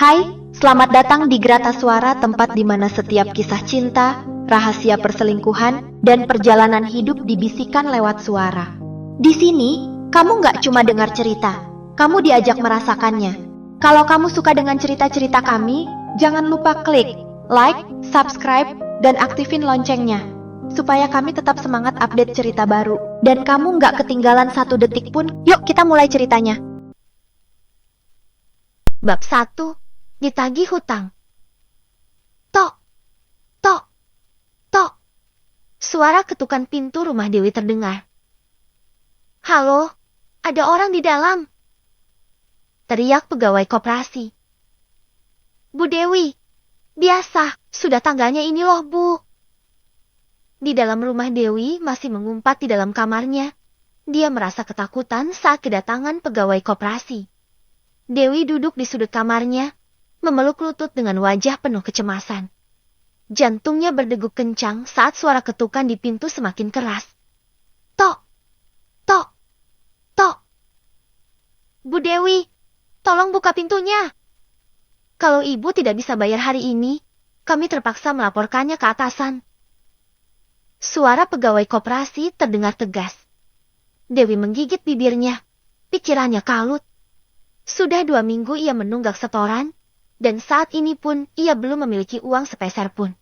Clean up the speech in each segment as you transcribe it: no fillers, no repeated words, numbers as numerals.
Hai, selamat datang di Grata Suara, tempat di mana setiap kisah cinta, rahasia perselingkuhan, dan perjalanan hidup dibisikkan lewat suara. Di sini, kamu nggak cuma dengar cerita, kamu diajak merasakannya. Kalau kamu suka dengan cerita-cerita kami, jangan lupa klik like, subscribe, dan aktifin loncengnya, supaya kami tetap semangat update cerita baru, dan kamu nggak ketinggalan satu detik pun. Yuk kita mulai ceritanya. Bab 1. Ditagih hutang. Tok, tok, tok. Suara ketukan pintu rumah Dewi terdengar. Halo, ada orang di dalam. Teriak pegawai koperasi. Bu Dewi, biasa, sudah tangganya ini loh Bu. Di dalam rumah Dewi masih mengumpat di dalam kamarnya. Dia merasa ketakutan saat kedatangan pegawai koperasi. Dewi duduk di sudut kamarnya, memeluk lutut dengan wajah penuh kecemasan. Jantungnya berdegup kencang saat suara ketukan di pintu semakin keras. Tok, tok, tok. Bu Dewi, tolong buka pintunya. Kalau ibu tidak bisa bayar hari ini, kami terpaksa melaporkannya ke atasan. Suara pegawai koperasi terdengar tegas. Dewi menggigit bibirnya, pikirannya kalut. Sudah 2 minggu ia menunggak setoran, dan saat ini pun ia belum memiliki uang sepeser pun.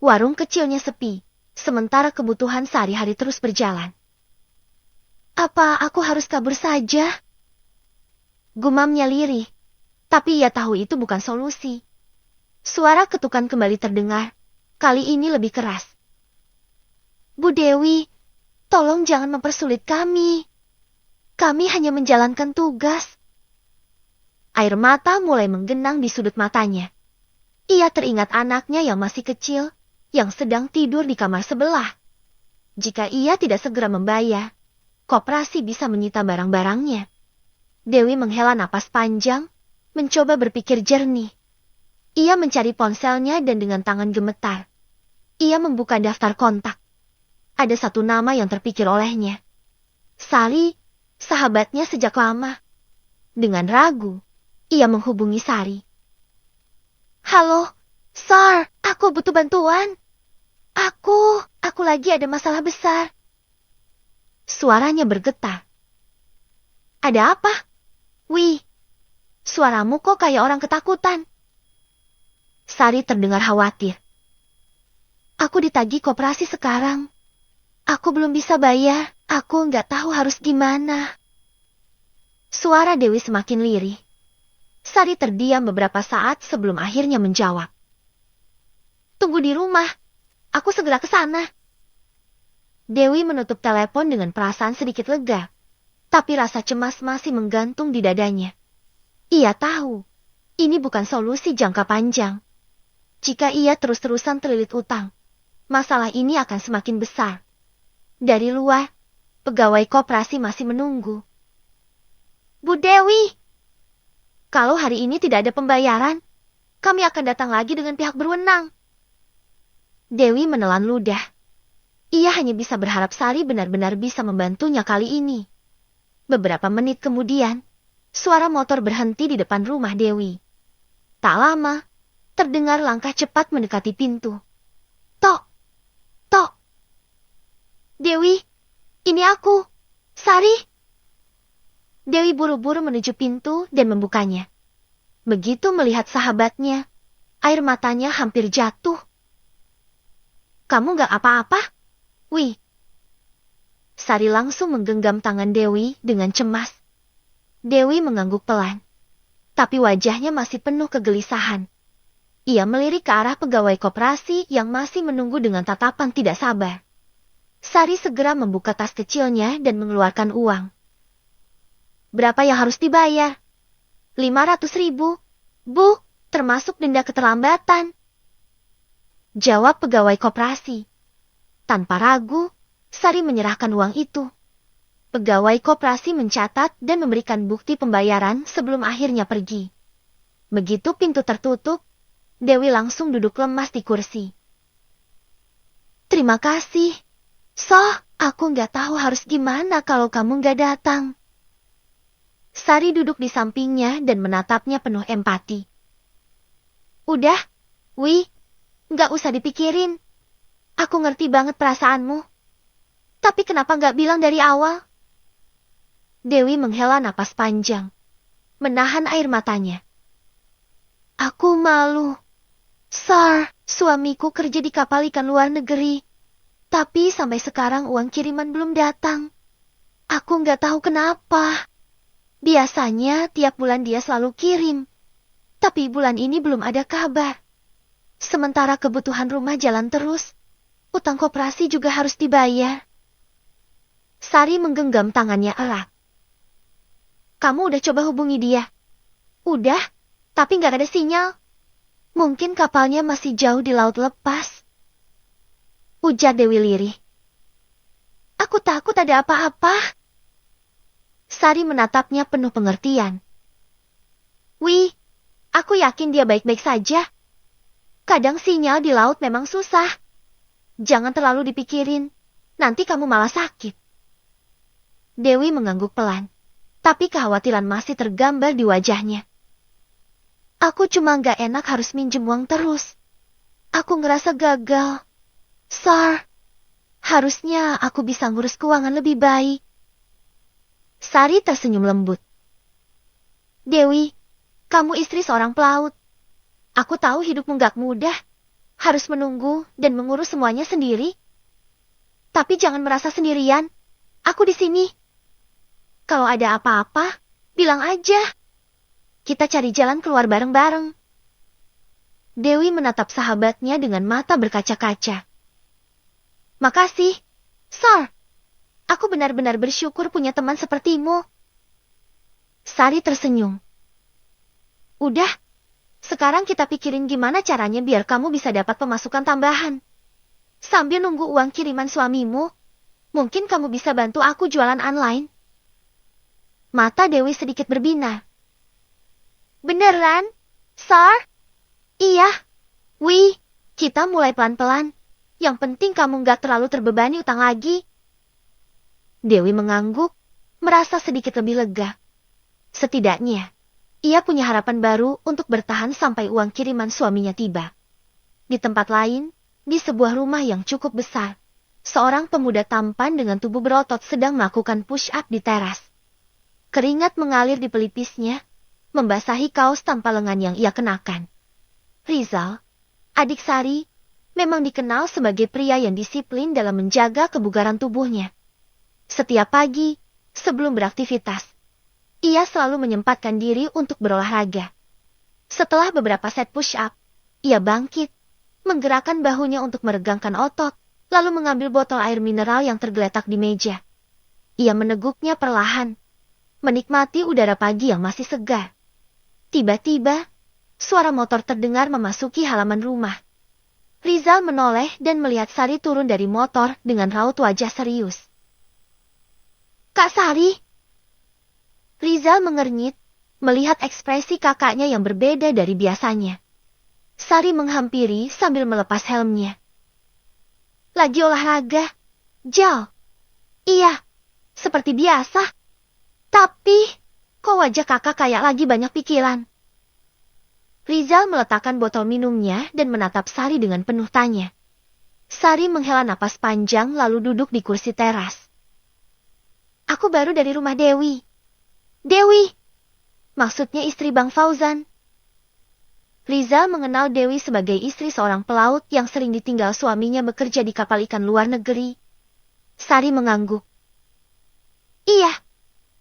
Warung kecilnya sepi, sementara kebutuhan sehari-hari terus berjalan. Apa aku harus kabur saja? Gumamnya lirih, tapi ia tahu itu bukan solusi. Suara ketukan kembali terdengar, kali ini lebih keras. Bu Dewi, tolong jangan mempersulit kami. Kami hanya menjalankan tugas. Air mata mulai menggenang di sudut matanya. Ia teringat anaknya yang masih kecil, yang sedang tidur di kamar sebelah. Jika ia tidak segera membayar, koperasi bisa menyita barang-barangnya. Dewi menghela napas panjang, mencoba berpikir jernih. Ia mencari ponselnya dan dengan tangan gemetar, ia membuka daftar kontak. Ada satu nama yang terpikir olehnya. Sari, sahabatnya sejak lama. Dengan ragu, ia menghubungi Sari. Halo, Sar, aku butuh bantuan. Aku lagi ada masalah besar. Suaranya bergetar. Ada apa? Wih, suaramu kok kayak orang ketakutan. Sari terdengar khawatir. Aku ditagih koperasi sekarang. Aku belum bisa bayar, aku nggak tahu harus gimana. Suara Dewi semakin lirih. Sari terdiam beberapa saat sebelum akhirnya menjawab. Tunggu di rumah, aku segera ke sana. Dewi menutup telepon dengan perasaan sedikit lega, tapi rasa cemas masih menggantung di dadanya. Ia tahu, ini bukan solusi jangka panjang. Jika ia terus-terusan terlilit utang, masalah ini akan semakin besar. Dari luar, pegawai koperasi masih menunggu. Bu Dewi, kalau hari ini tidak ada pembayaran, kami akan datang lagi dengan pihak berwenang. Dewi menelan ludah. Ia hanya bisa berharap Sari benar-benar bisa membantunya kali ini. Beberapa menit kemudian, suara motor berhenti di depan rumah Dewi. Tak lama, terdengar langkah cepat mendekati pintu. Tok, tok. Dewi, ini aku, Sari. Dewi buru-buru menuju pintu dan membukanya. Begitu melihat sahabatnya, air matanya hampir jatuh. Kamu gak apa-apa? Wih. Sari langsung menggenggam tangan Dewi dengan cemas. Dewi mengangguk pelan, tapi wajahnya masih penuh kegelisahan. Ia melirik ke arah pegawai koperasi yang masih menunggu dengan tatapan tidak sabar. Sari segera membuka tas kecilnya dan mengeluarkan uang. Berapa yang harus dibayar? 500.000, Bu, termasuk denda keterlambatan. Jawab pegawai koperasi. Tanpa ragu, Sari menyerahkan uang itu. Pegawai koperasi mencatat dan memberikan bukti pembayaran sebelum akhirnya pergi. Begitu pintu tertutup, Dewi langsung duduk lemas di kursi. Terima kasih. Aku nggak tahu harus gimana kalau kamu nggak datang. Sari duduk di sampingnya dan menatapnya penuh empati. Udah, Wi, nggak usah dipikirin. Aku ngerti banget perasaanmu. Tapi kenapa nggak bilang dari awal? Dewi menghela napas panjang, menahan air matanya. Aku malu. Sar, suamiku kerja di kapal ikan luar negeri. Tapi sampai sekarang uang kiriman belum datang. Aku nggak tahu kenapa. Biasanya tiap bulan dia selalu kirim. Tapi bulan ini belum ada kabar. Sementara kebutuhan rumah jalan terus, utang koperasi juga harus dibayar. Sari menggenggam tangannya erat. Kamu udah coba hubungi dia? Udah, tapi nggak ada sinyal. Mungkin kapalnya masih jauh di laut lepas. Ujar Dewi lirih. Aku takut ada apa-apa. Sari menatapnya penuh pengertian. Wih, aku yakin dia baik-baik saja. Kadang sinyal di laut memang susah. Jangan terlalu dipikirin, nanti kamu malah sakit. Dewi mengangguk pelan, tapi kekhawatiran masih tergambar di wajahnya. Aku cuma gak enak harus minjem uang terus. Aku ngerasa gagal. Sar, harusnya aku bisa ngurus keuangan lebih baik. Sari tersenyum lembut. Dewi, kamu istri seorang pelaut. Aku tahu hidupmu gak mudah. Harus menunggu dan mengurus semuanya sendiri. Tapi jangan merasa sendirian. Aku di sini. Kalau ada apa-apa, bilang aja. Kita cari jalan keluar bareng-bareng. Dewi menatap sahabatnya dengan mata berkaca-kaca. Makasih, Sar. Aku benar-benar bersyukur punya teman sepertimu. Sari tersenyum. Udah, sekarang kita pikirin gimana caranya biar kamu bisa dapat pemasukan tambahan. Sambil nunggu uang kiriman suamimu, mungkin kamu bisa bantu aku jualan online. Mata Dewi sedikit berbinar. Beneran? Sar? Iya. Wih, kita mulai pelan-pelan. Yang penting kamu gak terlalu terbebani utang lagi. Dewi mengangguk, merasa sedikit lebih lega. Setidaknya, ia punya harapan baru untuk bertahan sampai uang kiriman suaminya tiba. Di tempat lain, di sebuah rumah yang cukup besar, seorang pemuda tampan dengan tubuh berotot sedang melakukan push-up di teras. Keringat mengalir di pelipisnya, membasahi kaos tanpa lengan yang ia kenakan. Rizal, adik Sari, memang dikenal sebagai pria yang disiplin dalam menjaga kebugaran tubuhnya. Setiap pagi, sebelum beraktivitas, ia selalu menyempatkan diri untuk berolahraga. Setelah beberapa set push-up, ia bangkit, menggerakkan bahunya untuk meregangkan otot, lalu mengambil botol air mineral yang tergeletak di meja. Ia meneguknya perlahan, menikmati udara pagi yang masih segar. Tiba-tiba, suara motor terdengar memasuki halaman rumah. Rizal menoleh dan melihat Sari turun dari motor dengan raut wajah serius. Kak Sari! Rizal mengernyit, melihat ekspresi kakaknya yang berbeda dari biasanya. Sari menghampiri sambil melepas helmnya. Lagi olahraga? Jal? Iya, seperti biasa. Tapi, kok wajah kakak kayak lagi banyak pikiran? Rizal meletakkan botol minumnya dan menatap Sari dengan penuh tanya. Sari menghela napas panjang lalu duduk di kursi teras. Aku baru dari rumah Dewi. Dewi! Maksudnya istri Bang Fauzan. Rizal mengenal Dewi sebagai istri seorang pelaut yang sering ditinggal suaminya bekerja di kapal ikan luar negeri. Sari mengangguk. Iya,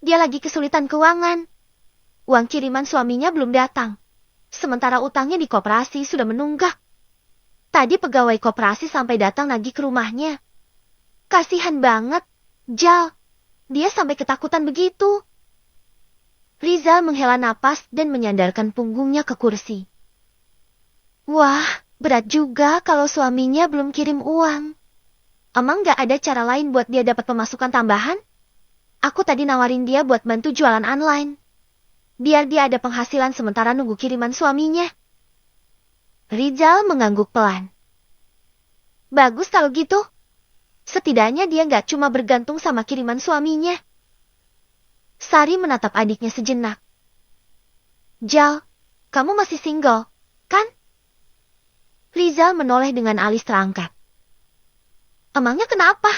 dia lagi kesulitan keuangan. Uang kiriman suaminya belum datang. Sementara utangnya di koperasi sudah menunggak. Tadi pegawai koperasi sampai datang lagi ke rumahnya. Kasihan banget, Jal. Dia sampai ketakutan begitu. Rizal menghela napas dan menyandarkan punggungnya ke kursi. Wah, berat juga kalau suaminya belum kirim uang. Emang gak ada cara lain buat dia dapat pemasukan tambahan? Aku tadi nawarin dia buat bantu jualan online. Biar dia ada penghasilan sementara nunggu kiriman suaminya. Rizal mengangguk pelan. Bagus kalau gitu. Setidaknya dia gak cuma bergantung sama kiriman suaminya. Sari menatap adiknya sejenak. Jal, kamu masih single, kan? Rizal menoleh dengan alis terangkat. Emangnya kenapa?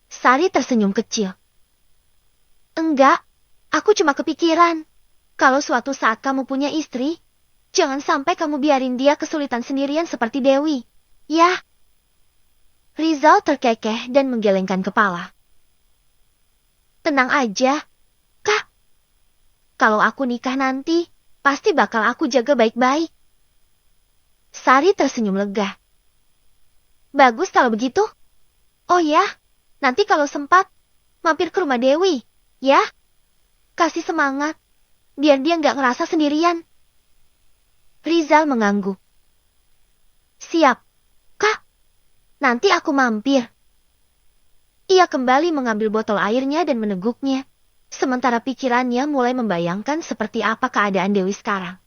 Sari tersenyum kecil. Enggak, aku cuma kepikiran. Kalau suatu saat kamu punya istri, jangan sampai kamu biarin dia kesulitan sendirian seperti Dewi. Ya. Rizal terkekeh dan menggelengkan kepala. Tenang aja, Kak. Kalau aku nikah nanti, pasti bakal aku jaga baik-baik. Sari tersenyum lega. Bagus kalau begitu. Oh ya, nanti kalau sempat, mampir ke rumah Dewi, ya. Kasih semangat, biar dia nggak ngerasa sendirian. Rizal mengangguk. Siap, Kak. Nanti aku mampir. Ia kembali mengambil botol airnya dan meneguknya, sementara pikirannya mulai membayangkan seperti apa keadaan Dewi sekarang.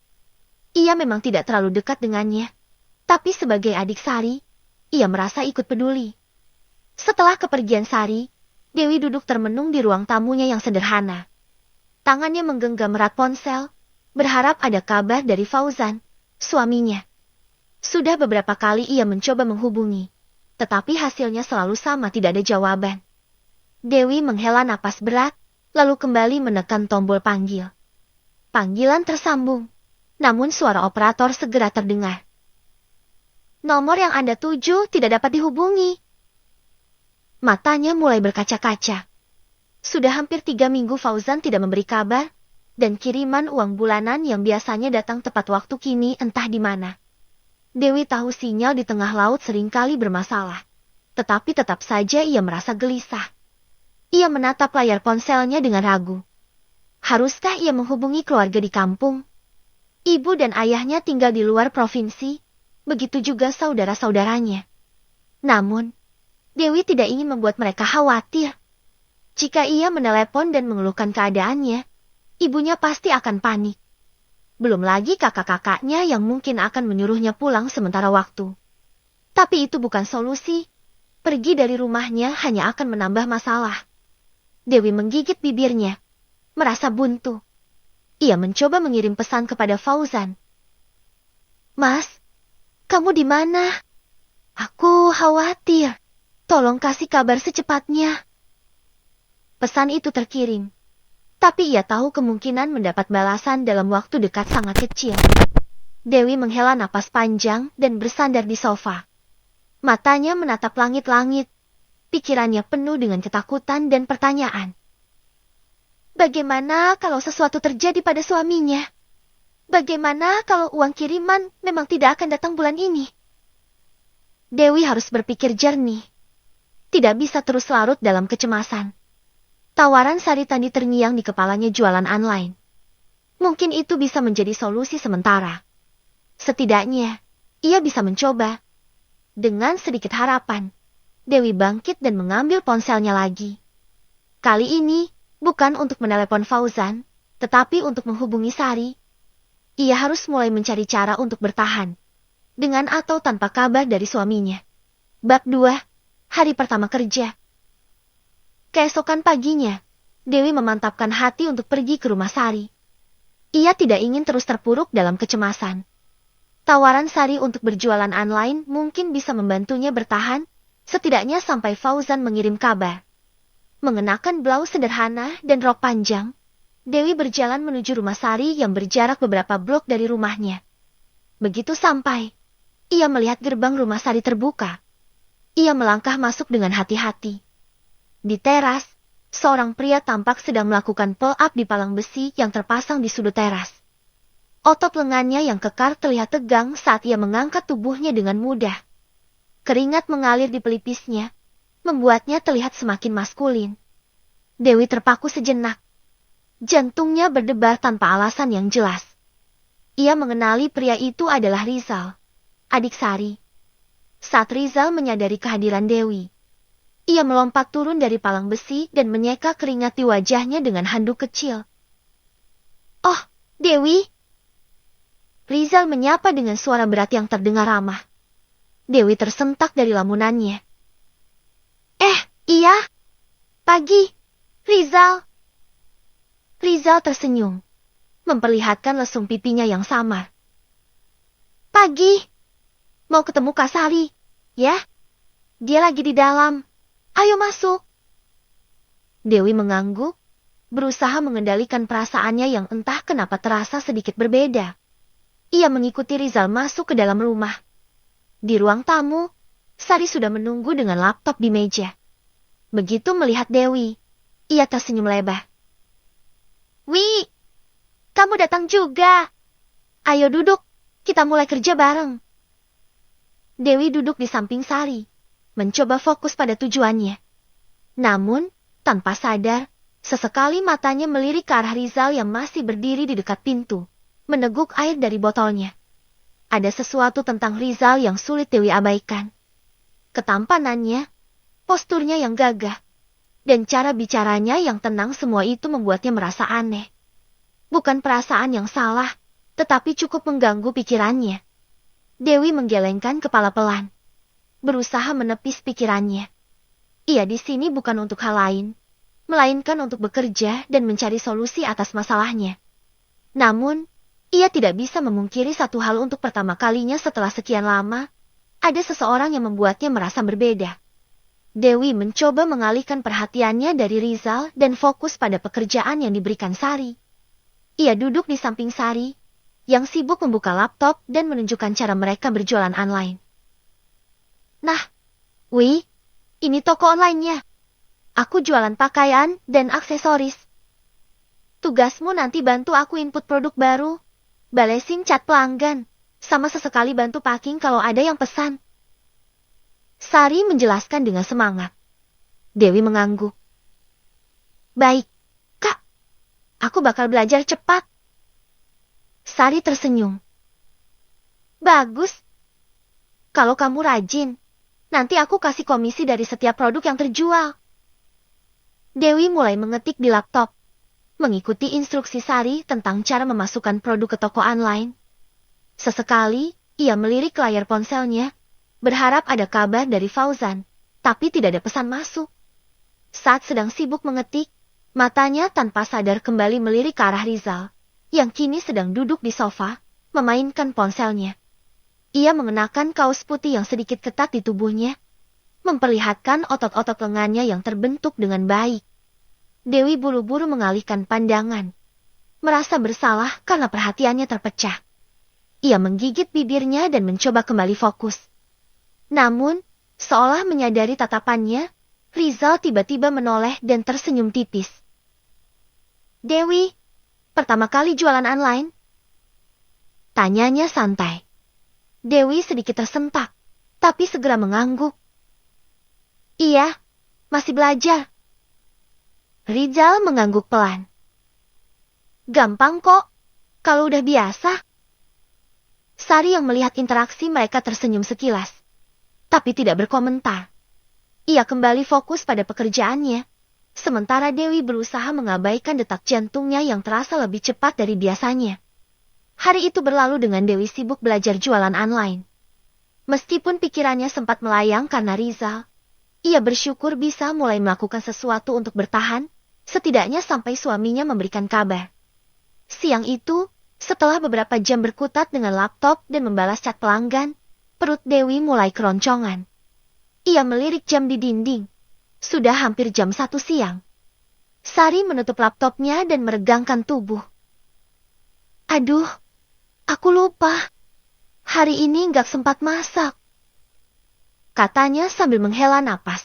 Ia memang tidak terlalu dekat dengannya, tapi sebagai adik Sari, ia merasa ikut peduli. Setelah kepergian Sari, Dewi duduk termenung di ruang tamunya yang sederhana. Tangannya menggenggam erat ponsel, berharap ada kabar dari Fauzan, suaminya. Sudah beberapa kali ia mencoba menghubungi, tetapi hasilnya selalu sama, tidak ada jawaban. Dewi menghela napas berat, lalu kembali menekan tombol panggil. Panggilan tersambung, namun suara operator segera terdengar. Nomor yang Anda tuju tidak dapat dihubungi. Matanya mulai berkaca-kaca. Sudah hampir 3 minggu Fauzan tidak memberi kabar, dan kiriman uang bulanan yang biasanya datang tepat waktu kini entah di mana. Dewi tahu sinyal di tengah laut seringkali bermasalah, tetapi tetap saja ia merasa gelisah. Ia menatap layar ponselnya dengan ragu. Haruskah ia menghubungi keluarga di kampung? Ibu dan ayahnya tinggal di luar provinsi, begitu juga saudara-saudaranya. Namun, Dewi tidak ingin membuat mereka khawatir. Jika ia menelepon dan mengeluhkan keadaannya, ibunya pasti akan panik. Belum lagi kakak-kakaknya yang mungkin akan menyuruhnya pulang sementara waktu. Tapi itu bukan solusi. Pergi dari rumahnya hanya akan menambah masalah. Dewi menggigit bibirnya, merasa buntu. Ia mencoba mengirim pesan kepada Fauzan. Mas, kamu di mana? Aku khawatir. Tolong kasih kabar secepatnya. Pesan itu terkirim, tapi ia tahu kemungkinan mendapat balasan dalam waktu dekat sangat kecil. Dewi menghela napas panjang dan bersandar di sofa. Matanya menatap langit-langit. Pikirannya penuh dengan ketakutan dan pertanyaan. Bagaimana kalau sesuatu terjadi pada suaminya? Bagaimana kalau uang kiriman memang tidak akan datang bulan ini? Dewi harus berpikir jernih. Tidak bisa terus larut dalam kecemasan. Tawaran Sari tadi terngiang di kepalanya jualan online. Mungkin itu bisa menjadi solusi sementara. Setidaknya, ia bisa mencoba. Dengan sedikit harapan, Dewi bangkit dan mengambil ponselnya lagi. Kali ini, bukan untuk menelepon Fauzan, tetapi untuk menghubungi Sari. Ia harus mulai mencari cara untuk bertahan, dengan atau tanpa kabar dari suaminya. Bab 2, hari pertama kerja. Keesokan paginya, Dewi memantapkan hati untuk pergi ke rumah Sari. Ia tidak ingin terus terpuruk dalam kecemasan. Tawaran Sari untuk berjualan online mungkin bisa membantunya bertahan, setidaknya sampai Fauzan mengirim kabar. Mengenakan blus sederhana dan rok panjang, Dewi berjalan menuju rumah Sari yang berjarak beberapa blok dari rumahnya. Begitu sampai, ia melihat gerbang rumah Sari terbuka. Ia melangkah masuk dengan hati-hati. Di teras, seorang pria tampak sedang melakukan pull-up di palang besi yang terpasang di sudut teras. Otot lengannya yang kekar terlihat tegang saat ia mengangkat tubuhnya dengan mudah. Keringat mengalir di pelipisnya, membuatnya terlihat semakin maskulin. Dewi terpaku sejenak. Jantungnya berdebar tanpa alasan yang jelas. Ia mengenali pria itu adalah Rizal, adik Sari. Saat Rizal menyadari kehadiran Dewi, ia melompat turun dari palang besi dan menyeka keringat di wajahnya dengan handuk kecil. Oh, Dewi! Rizal menyapa dengan suara berat yang terdengar ramah. Dewi tersentak dari lamunannya. Iya. Pagi, Rizal. Rizal tersenyum, memperlihatkan lesung pipinya yang samar. Pagi. mau ketemu Kak Sari. Ya, dia lagi di dalam. Ayo masuk. Dewi mengangguk, berusaha mengendalikan perasaannya yang entah kenapa terasa sedikit berbeda. Ia mengikuti Rizal masuk ke dalam rumah. Di ruang tamu, Sari sudah menunggu dengan laptop di meja. Begitu melihat Dewi, ia tersenyum lebar. Wih, kamu datang juga. Ayo duduk, kita mulai kerja bareng. Dewi duduk di samping Sari, mencoba fokus pada tujuannya. Namun, tanpa sadar, sesekali matanya melirik ke arah Rizal yang masih berdiri di dekat pintu, meneguk air dari botolnya. Ada sesuatu tentang Rizal yang sulit Dewi abaikan. Ketampanannya, posturnya yang gagah, dan cara bicaranya yang tenang, semua itu membuatnya merasa aneh. Bukan perasaan yang salah, tetapi cukup mengganggu pikirannya. Dewi menggelengkan kepala pelan, berusaha menepis pikirannya. Ia di sini bukan untuk hal lain, melainkan untuk bekerja dan mencari solusi atas masalahnya. Namun, ia tidak bisa memungkiri satu hal: untuk pertama kalinya setelah sekian lama, ada seseorang yang membuatnya merasa berbeda. Dewi mencoba mengalihkan perhatiannya dari Rizal dan fokus pada pekerjaan yang diberikan Sari. Ia duduk di samping Sari, yang sibuk membuka laptop dan menunjukkan cara mereka berjualan online. Nah, Wi, ini toko online-nya. Aku jualan pakaian dan aksesoris. Tugasmu nanti bantu aku input produk baru, balesin chat pelanggan, sama sesekali bantu packing kalau ada yang pesan. Sari menjelaskan dengan semangat. Dewi mengangguk. Baik, Kak. Aku bakal belajar cepat. Sari tersenyum. Bagus. Kalau kamu rajin, nanti aku kasih komisi dari setiap produk yang terjual. Dewi mulai mengetik di laptop, mengikuti instruksi Sari tentang cara memasukkan produk ke toko online. Sesekali, ia melirik ke layar ponselnya, berharap ada kabar dari Fauzan, tapi tidak ada pesan masuk. Saat sedang sibuk mengetik, matanya tanpa sadar kembali melirik ke arah Rizal, yang kini sedang duduk di sofa, memainkan ponselnya. Ia mengenakan kaos putih yang sedikit ketat di tubuhnya, memperlihatkan otot-otot lengannya yang terbentuk dengan baik. Dewi buru-buru mengalihkan pandangan, merasa bersalah karena perhatiannya terpecah. Ia menggigit bibirnya dan mencoba kembali fokus. Namun, seolah menyadari tatapannya, Rizal tiba-tiba menoleh dan tersenyum tipis. Dewi, pertama kali jualan online? Tanyanya santai. Dewi sedikit tersentak, tapi segera mengangguk. Iya, masih belajar. Rizal mengangguk pelan. Gampang kok, kalau udah biasa. Sari yang melihat interaksi mereka tersenyum sekilas, tapi tidak berkomentar. Ia kembali fokus pada pekerjaannya, sementara Dewi berusaha mengabaikan detak jantungnya yang terasa lebih cepat dari biasanya. Hari itu berlalu dengan Dewi sibuk belajar jualan online. Meskipun pikirannya sempat melayang karena Rizal, ia bersyukur bisa mulai melakukan sesuatu untuk bertahan, setidaknya sampai suaminya memberikan kabar. Siang itu, setelah beberapa jam berkutat dengan laptop dan membalas chat pelanggan, perut Dewi mulai keroncongan. Ia melirik jam di dinding. Sudah hampir jam 1 siang. Sari menutup laptopnya dan meregangkan tubuh. Aduh, aku lupa. Hari ini nggak sempat masak, katanya sambil menghela napas.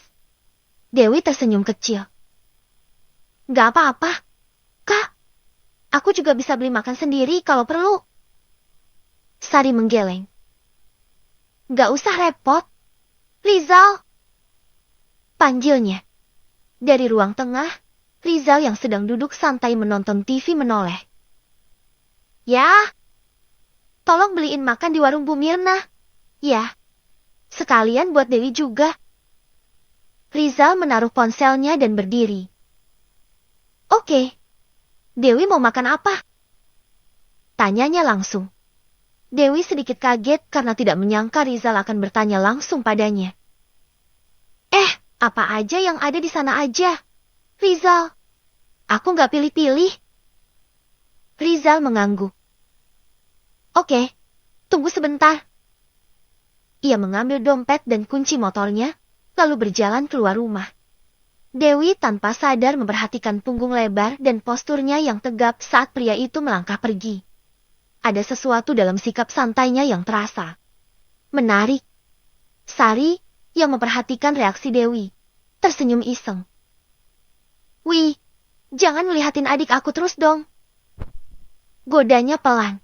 Dewi tersenyum kecil. Nggak apa-apa, Kak. Aku juga bisa beli makan sendiri kalau perlu. Sari menggeleng. Nggak usah repot. Rizal, panggilnya. Dari ruang tengah, Rizal yang sedang duduk santai menonton TV menoleh. Ya, tolong beliin makan di warung Bu Mirna. Ya, sekalian buat Dewi juga. Rizal menaruh ponselnya dan berdiri. Oke, Dewi mau makan apa? Tanyanya langsung. Dewi sedikit kaget karena tidak menyangka Rizal akan bertanya langsung padanya. Apa aja yang ada di sana aja. Rizal, aku nggak pilih-pilih. Rizal mengangguk. Oke, tunggu sebentar. Ia mengambil dompet dan kunci motornya, lalu berjalan keluar rumah. Dewi tanpa sadar memperhatikan punggung lebar dan posturnya yang tegap saat pria itu melangkah pergi. Ada sesuatu dalam sikap santainya yang terasa menarik. Sari, yang memperhatikan reaksi Dewi, tersenyum iseng. "Wih, jangan ngelihatin adik aku terus dong." Godanya pelan.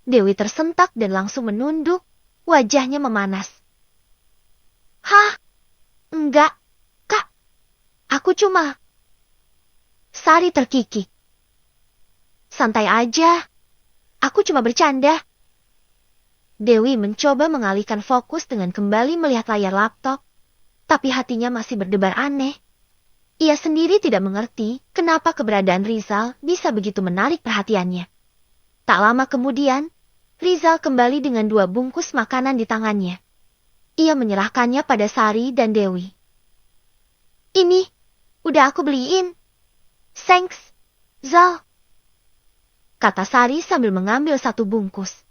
Dewi tersentak dan langsung menunduk, wajahnya memanas. "Hah? Enggak, Kak. Aku cuma..." Sari terkikik. "Santai aja. Aku cuma bercanda." Dewi mencoba mengalihkan fokus dengan kembali melihat layar laptop, tapi hatinya masih berdebar aneh. Ia sendiri tidak mengerti kenapa keberadaan Rizal bisa begitu menarik perhatiannya. Tak lama kemudian, Rizal kembali dengan 2 bungkus makanan di tangannya. Ia menyerahkannya pada Sari dan Dewi. "Ini, udah aku beliin. Thanks, Zal," kata Sari sambil mengambil 1 bungkus.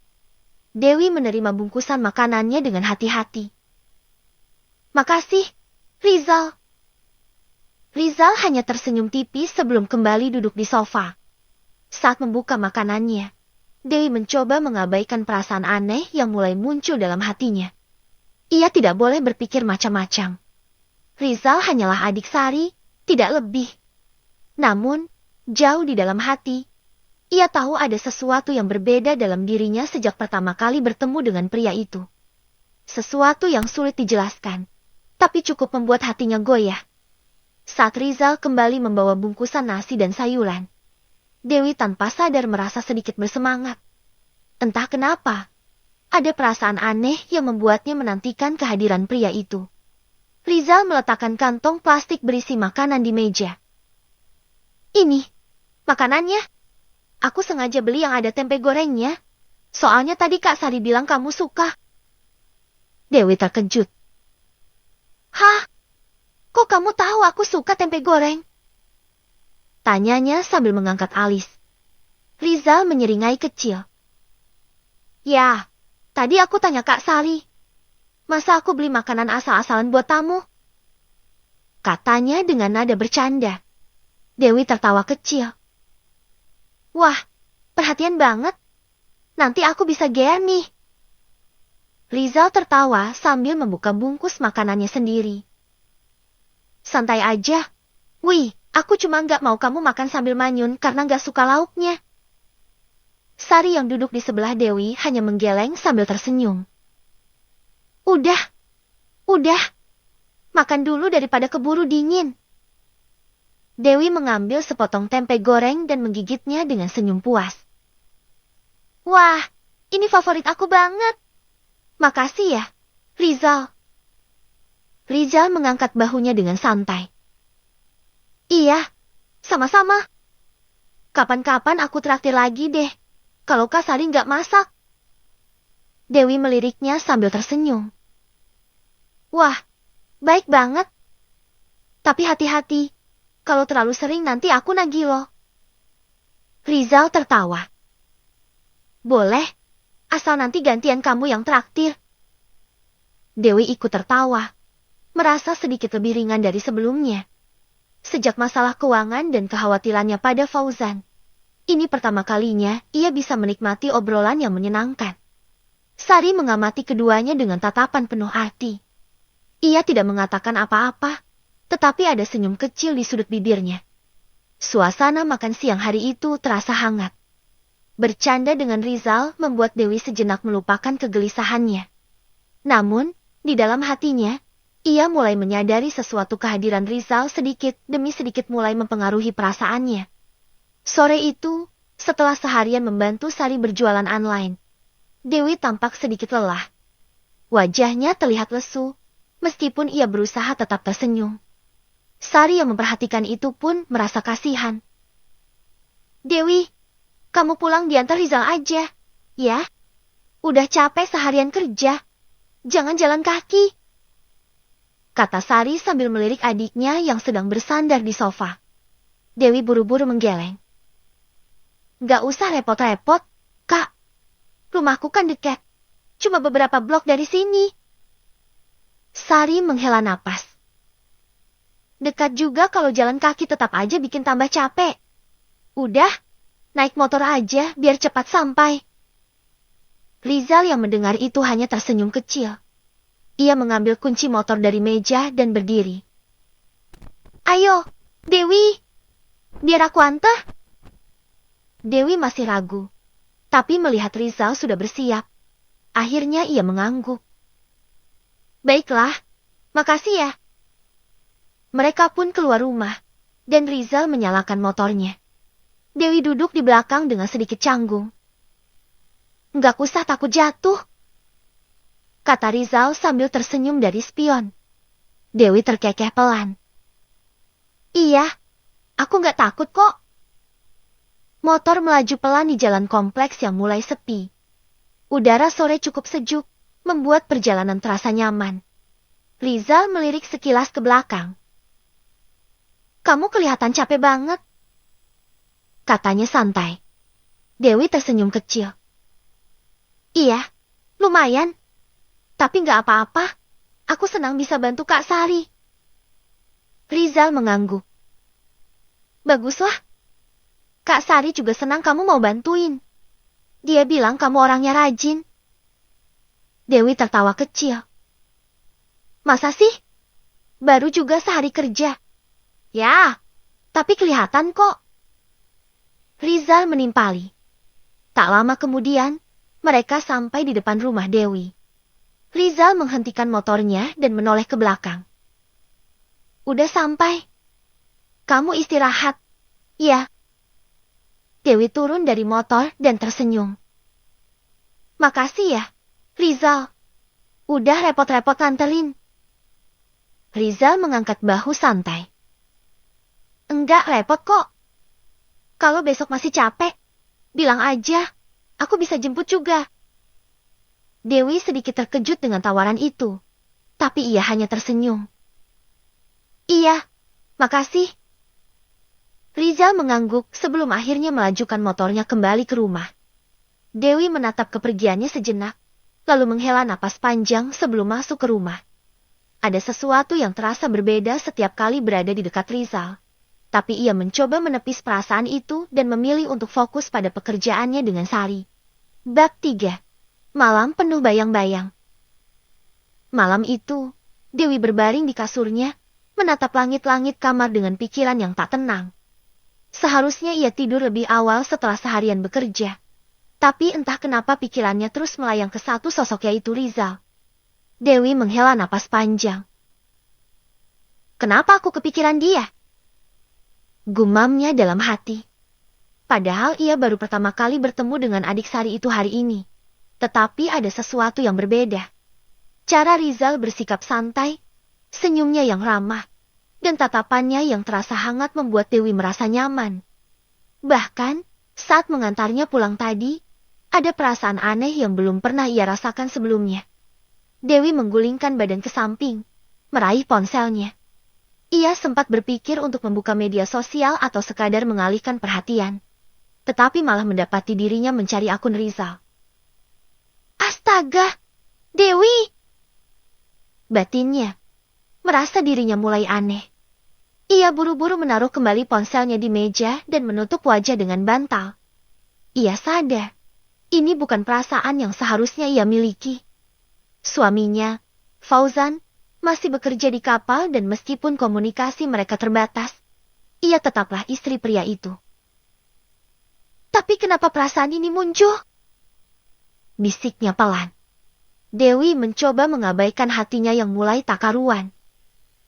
Dewi menerima bungkusan makanannya dengan hati-hati. "Makasih, Rizal." Rizal hanya tersenyum tipis sebelum kembali duduk di sofa. Saat membuka makanannya, Dewi mencoba mengabaikan perasaan aneh yang mulai muncul dalam hatinya. Ia tidak boleh berpikir macam-macam. Rizal hanyalah adik Sari, tidak lebih. Namun, jauh di dalam hati, ia tahu ada sesuatu yang berbeda dalam dirinya sejak pertama kali bertemu dengan pria itu. Sesuatu yang sulit dijelaskan, tapi cukup membuat hatinya goyah. Saat Rizal kembali membawa bungkusan nasi dan sayuran, Dewi tanpa sadar merasa sedikit bersemangat. Entah kenapa, ada perasaan aneh yang membuatnya menantikan kehadiran pria itu. Rizal meletakkan kantong plastik berisi makanan di meja. "Ini, makanannya. Aku sengaja beli yang ada tempe gorengnya. Soalnya tadi Kak Sari bilang kamu suka." Dewi terkejut. "Hah? Kok kamu tahu aku suka tempe goreng?" Tanyanya sambil mengangkat alis. Rizal menyeringai kecil. "Ya, tadi aku tanya Kak Sari. Masa aku beli makanan asal-asalan buat tamu?" Katanya dengan nada bercanda. Dewi tertawa kecil. "Wah, perhatian banget. Nanti aku bisa GR nih." Rizal tertawa sambil membuka bungkus makanannya sendiri. "Santai aja. Wih, aku cuma nggak mau kamu makan sambil manyun karena nggak suka lauknya." Sari yang duduk di sebelah Dewi hanya menggeleng sambil tersenyum. Udah. Makan dulu daripada keburu dingin." Dewi mengambil sepotong tempe goreng dan menggigitnya dengan senyum puas. "Wah, ini favorit aku banget. Makasih ya, Rizal." Rizal mengangkat bahunya dengan santai. "Iya, sama-sama. Kapan-kapan aku traktir lagi deh, kalau Kak Sari nggak masak." Dewi meliriknya sambil tersenyum. "Wah, baik banget. Tapi hati-hati. Kalau terlalu sering nanti aku nagih loh." Rizal tertawa. "Boleh, asal nanti gantian kamu yang traktir." Dewi ikut tertawa, merasa sedikit lebih ringan dari sebelumnya. Sejak masalah keuangan dan kekhawatirannya pada Fauzan, ini pertama kalinya ia bisa menikmati obrolan yang menyenangkan. Sari mengamati keduanya dengan tatapan penuh arti. Ia tidak mengatakan apa-apa, tetapi ada senyum kecil di sudut bibirnya. Suasana makan siang hari itu terasa hangat. Bercanda dengan Rizal membuat Dewi sejenak melupakan kegelisahannya. Namun, di dalam hatinya, ia mulai menyadari sesuatu kehadiran Rizal sedikit demi sedikit mulai mempengaruhi perasaannya. Sore itu, setelah seharian membantu Sari berjualan online, Dewi tampak sedikit lelah. Wajahnya terlihat lesu, meskipun ia berusaha tetap tersenyum. Sari yang memperhatikan itu pun merasa kasihan. "Dewi, kamu pulang diantar Rizal aja, ya? Udah capek seharian kerja. Jangan jalan kaki," kata Sari sambil melirik adiknya yang sedang bersandar di sofa. Dewi buru-buru menggeleng. "Gak usah repot-repot, Kak. Rumahku kan dekat. Cuma beberapa blok dari sini." Sari menghela napas. Dekat juga kalau jalan kaki tetap aja bikin tambah capek. Udah, naik motor aja biar cepat sampai. Rizal yang mendengar itu hanya tersenyum kecil. Ia mengambil kunci motor dari meja dan berdiri. Ayo, Dewi, biar aku antar. Dewi masih ragu, tapi melihat Rizal sudah bersiap. Akhirnya ia mengangguk. Baiklah, makasih ya. Mereka pun keluar rumah, dan Rizal menyalakan motornya. Dewi duduk di belakang dengan sedikit canggung. Nggak usah takut jatuh, kata Rizal sambil tersenyum dari spion. Dewi terkekeh pelan. Iya, aku nggak takut kok. Motor melaju pelan di jalan kompleks yang mulai sepi. Udara sore cukup sejuk, membuat perjalanan terasa nyaman. Rizal melirik sekilas ke belakang. Kamu kelihatan capek banget, katanya santai. Dewi tersenyum kecil. Iya, lumayan. Tapi nggak apa-apa. Aku senang bisa bantu Kak Sari. Rizal mengangguk. Baguslah. Kak Sari juga senang kamu mau bantuin. Dia bilang kamu orangnya rajin. Dewi tertawa kecil. Masa sih? Baru juga sehari kerja. Ya, tapi kelihatan kok. Rizal menimpali. Tak lama kemudian, mereka sampai di depan rumah Dewi. Rizal menghentikan motornya dan menoleh ke belakang. Udah sampai. Kamu istirahat. Ya. Dewi turun dari motor dan tersenyum. Makasih ya, Rizal. Udah repot-repot nganterin. Rizal mengangkat bahu santai. Enggak repot kok. Kalau besok masih capek, bilang aja. Aku bisa jemput juga. Dewi sedikit terkejut dengan tawaran itu. Tapi ia hanya tersenyum. Iya, makasih. Rizal mengangguk sebelum akhirnya melajukan motornya kembali ke rumah. Dewi menatap kepergiannya sejenak, lalu menghela napas panjang sebelum masuk ke rumah. Ada sesuatu yang terasa berbeda setiap kali berada di dekat Rizal. Tapi ia mencoba menepis perasaan itu dan memilih untuk fokus pada pekerjaannya dengan Sari. Bab 3. Malam penuh bayang-bayang. Malam itu, Dewi berbaring di kasurnya, menatap langit-langit kamar dengan pikiran yang tak tenang. Seharusnya ia tidur lebih awal setelah seharian bekerja. Tapi entah kenapa pikirannya terus melayang ke satu sosok yaitu Rizal. Dewi menghela napas panjang. Kenapa aku kepikiran dia? Gumamnya dalam hati. Padahal ia baru pertama kali bertemu dengan adik Sari itu hari ini. Tetapi ada sesuatu yang berbeda. Cara Rizal bersikap santai, senyumnya yang ramah, dan tatapannya yang terasa hangat membuat Dewi merasa nyaman. Bahkan, saat mengantarnya pulang tadi, ada perasaan aneh yang belum pernah ia rasakan sebelumnya. Dewi menggulingkan badan ke samping, meraih ponselnya. Ia sempat berpikir untuk membuka media sosial atau sekadar mengalihkan perhatian. Tetapi malah mendapati dirinya mencari akun Rizal. Astaga, Dewi! Batinnya, merasa dirinya mulai aneh. Ia buru-buru menaruh kembali ponselnya di meja dan menutup wajah dengan bantal. Ia sadar, ini bukan perasaan yang seharusnya ia miliki. Suaminya, Fauzan, masih bekerja di kapal dan meskipun komunikasi mereka terbatas, ia tetaplah istri pria itu. Tapi kenapa perasaan ini muncul? Bisiknya pelan. Dewi mencoba mengabaikan hatinya yang mulai tak karuan.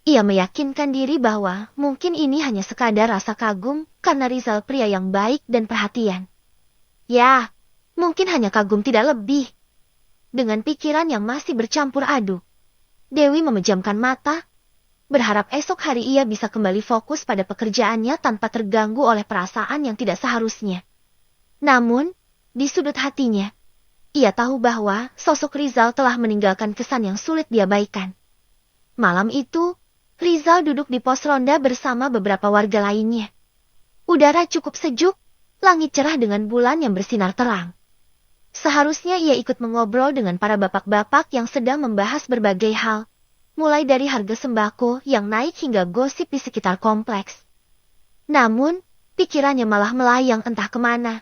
Ia meyakinkan diri bahwa mungkin ini hanya sekadar rasa kagum karena Rizal pria yang baik dan perhatian. Ya, mungkin hanya kagum tidak lebih. Dengan pikiran yang masih bercampur aduk, Dewi memejamkan mata, berharap esok hari ia bisa kembali fokus pada pekerjaannya tanpa terganggu oleh perasaan yang tidak seharusnya. Namun, di sudut hatinya, ia tahu bahwa sosok Rizal telah meninggalkan kesan yang sulit diabaikan. Malam itu, Rizal duduk di pos ronda bersama beberapa warga lainnya. Udara cukup sejuk, langit cerah dengan bulan yang bersinar terang. Seharusnya ia ikut mengobrol dengan para bapak-bapak yang sedang membahas berbagai hal. mulai dari harga sembako yang naik hingga gosip di sekitar kompleks. Namun, pikirannya malah melayang entah kemana.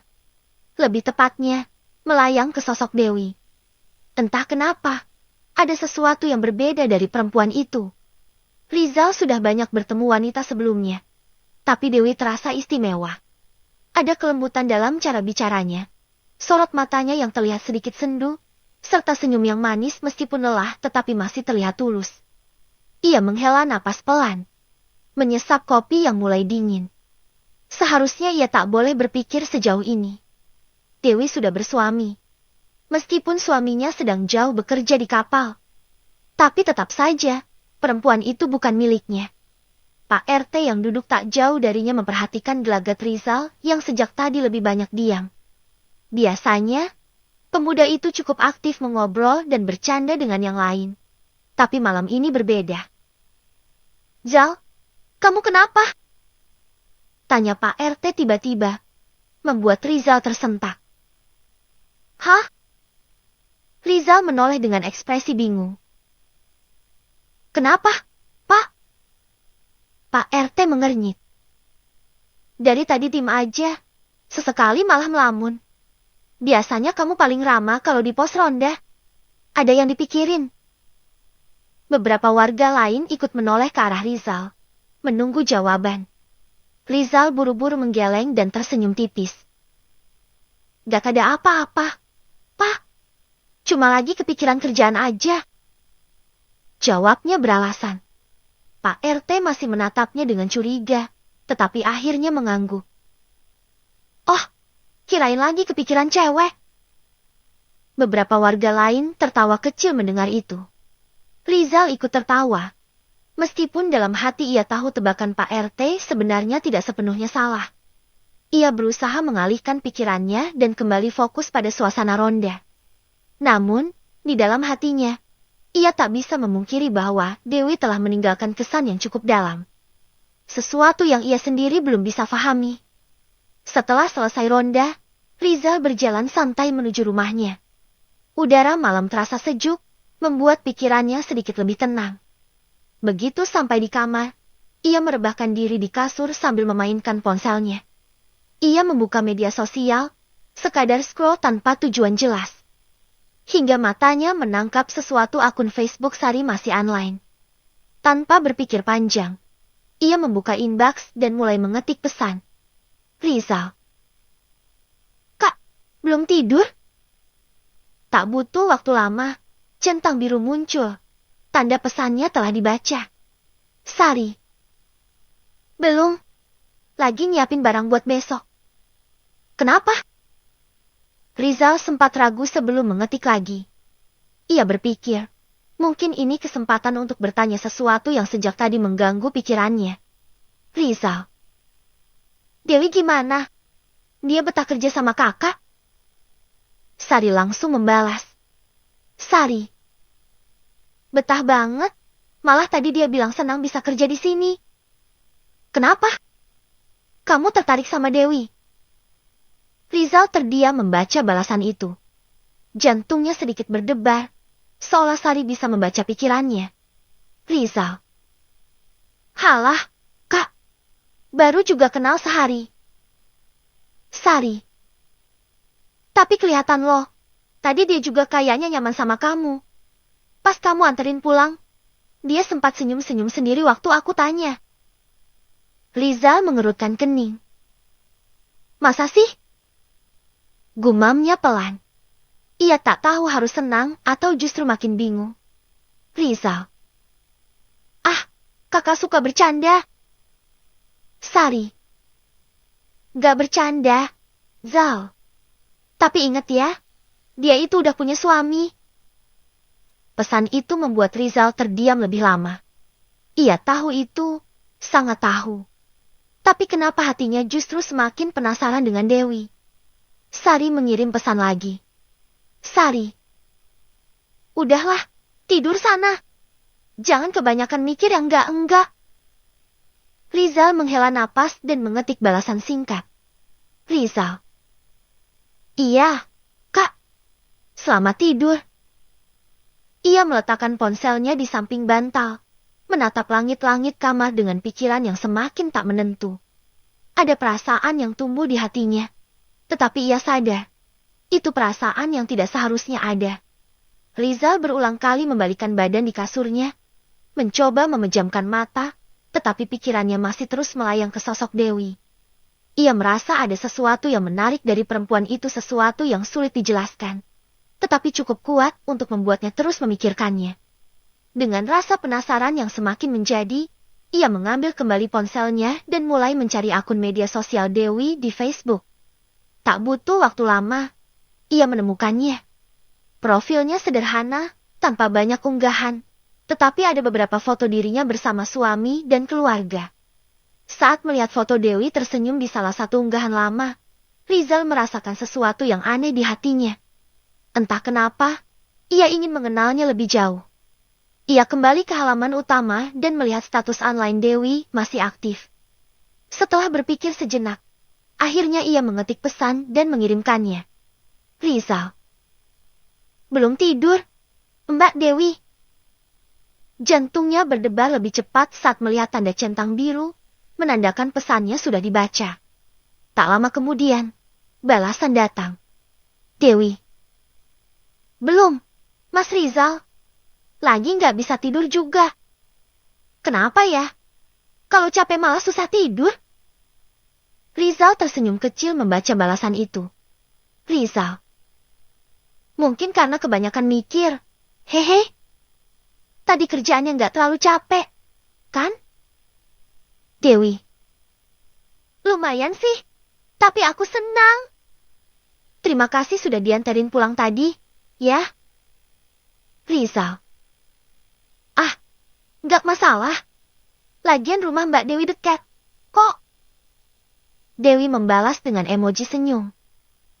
Lebih tepatnya, melayang ke sosok Dewi. Entah kenapa, ada sesuatu yang berbeda dari perempuan itu. Rizal sudah banyak bertemu wanita sebelumnya, tapi Dewi terasa istimewa. Ada kelembutan dalam cara bicaranya, sorot matanya yang terlihat sedikit sendu, serta senyum yang manis meskipun lelah tetapi masih terlihat tulus. Ia menghela napas pelan, menyesap kopi yang mulai dingin. Seharusnya ia tak boleh berpikir sejauh ini. Dewi sudah bersuami. Meskipun suaminya sedang jauh bekerja di kapal. Tapi tetap saja, perempuan itu bukan miliknya. Pak RT yang duduk tak jauh darinya memperhatikan gelagat Rizal yang sejak tadi lebih banyak diam. Biasanya, pemuda itu cukup aktif mengobrol dan bercanda dengan yang lain. Tapi malam ini berbeda. Zal, kamu kenapa? Tanya Pak RT tiba-tiba, membuat Rizal tersentak. Hah? Rizal menoleh dengan ekspresi bingung. Kenapa, Pak? Pak RT mengernyit. Dari tadi tim aja, sesekali malah melamun. Biasanya kamu paling ramah kalau di pos ronda. Ada yang dipikirin. Beberapa warga lain ikut menoleh ke arah Rizal, menunggu jawaban. Rizal buru-buru menggeleng dan tersenyum tipis. Gak ada apa-apa, Pak. Cuma lagi kepikiran kerjaan aja. Jawabnya beralasan. Pak RT masih menatapnya dengan curiga, tetapi akhirnya mengangguk. Oh, kirain lagi kepikiran cewek. Beberapa warga lain tertawa kecil mendengar itu. Rizal ikut tertawa. Meskipun dalam hati ia tahu tebakan Pak RT sebenarnya tidak sepenuhnya salah. Ia berusaha mengalihkan pikirannya dan kembali fokus pada suasana ronda. Namun, di dalam hatinya, ia tak bisa memungkiri bahwa Dewi telah meninggalkan kesan yang cukup dalam. Sesuatu yang ia sendiri belum bisa fahami. Setelah selesai ronda, Rizal berjalan santai menuju rumahnya. Udara malam terasa sejuk, membuat pikirannya sedikit lebih tenang. Begitu sampai di kamar, ia merebahkan diri di kasur sambil memainkan ponselnya. Ia membuka media sosial, sekadar scroll tanpa tujuan jelas. Hingga matanya menangkap sesuatu akun Facebook Sari masih online. Tanpa berpikir panjang, ia membuka inbox dan mulai mengetik pesan. Rizal. Kak, belum tidur? Tak butuh waktu lama, centang biru muncul. Tanda pesannya telah dibaca. Sari. Belum. Lagi nyiapin barang buat besok. Kenapa? Rizal sempat ragu sebelum mengetik lagi. Ia berpikir, mungkin ini kesempatan untuk bertanya sesuatu yang sejak tadi mengganggu pikirannya. Rizal. Dewi gimana? Dia betah kerja sama kakak? Sari langsung membalas. Sari. Betah banget. Malah tadi dia bilang senang bisa kerja di sini. Kenapa? Kamu tertarik sama Dewi? Rizal terdiam membaca balasan itu. Jantungnya sedikit berdebar, seolah Sari bisa membaca pikirannya. Rizal. Halah, Kak. Baru juga kenal sehari. Sari. Tapi kelihatan loh, tadi dia juga kayaknya nyaman sama kamu. Pas kamu anterin pulang, dia sempat senyum-senyum sendiri waktu aku tanya. Rizal mengerutkan kening. Masa sih? Gumamnya pelan. Ia tak tahu harus senang atau justru makin bingung. Rizal. Ah, kakak suka bercanda. Sari. Gak bercanda, Zal. Tapi ingat ya, dia itu udah punya suami. Pesan itu membuat Rizal terdiam lebih lama. Ia tahu itu, sangat tahu. Tapi kenapa hatinya justru semakin penasaran dengan Dewi? Sari mengirim pesan lagi. Sari. Udahlah, tidur sana. Jangan kebanyakan mikir yang enggak-enggak. Rizal menghela napas dan mengetik balasan singkat. Rizal. Iya, Kak. Selamat tidur. Ia meletakkan ponselnya di samping bantal, menatap langit-langit kamar dengan pikiran yang semakin tak menentu. Ada perasaan yang tumbuh di hatinya, tetapi ia sadar, itu perasaan yang tidak seharusnya ada. Rizal berulang kali membalikkan badan di kasurnya, mencoba memejamkan mata, tetapi pikirannya masih terus melayang ke sosok Dewi. Ia merasa ada sesuatu yang menarik dari perempuan itu, sesuatu yang sulit dijelaskan, tetapi cukup kuat untuk membuatnya terus memikirkannya. Dengan rasa penasaran yang semakin menjadi, ia mengambil kembali ponselnya dan mulai mencari akun media sosial Dewi di Facebook. Tak butuh waktu lama, ia menemukannya. Profilnya sederhana, tanpa banyak unggahan, tetapi ada beberapa foto dirinya bersama suami dan keluarga. Saat melihat foto Dewi tersenyum di salah satu unggahan lama, Rizal merasakan sesuatu yang aneh di hatinya. Entah kenapa, ia ingin mengenalnya lebih jauh. Ia kembali ke halaman utama dan melihat status online Dewi masih aktif. Setelah berpikir sejenak, akhirnya ia mengetik pesan dan mengirimkannya. Rizal. Belum tidur, Mbak Dewi. Jantungnya berdebar lebih cepat saat melihat tanda centang biru, menandakan pesannya sudah dibaca. Tak lama kemudian, balasan datang. Dewi. Belum, Mas Rizal. Lagi nggak bisa tidur juga. Kenapa ya? Kalau capek malah susah tidur? Rizal tersenyum kecil membaca balasan itu. Rizal. Mungkin karena kebanyakan mikir. Hehe. Tadi kerjaannya nggak terlalu capek, kan? Dewi. Lumayan sih, tapi aku senang. Terima kasih sudah diantarin pulang tadi, ya. Rizal. Ah, nggak masalah. Lagian rumah Mbak Dewi dekat, kok. Dewi membalas dengan emoji senyum.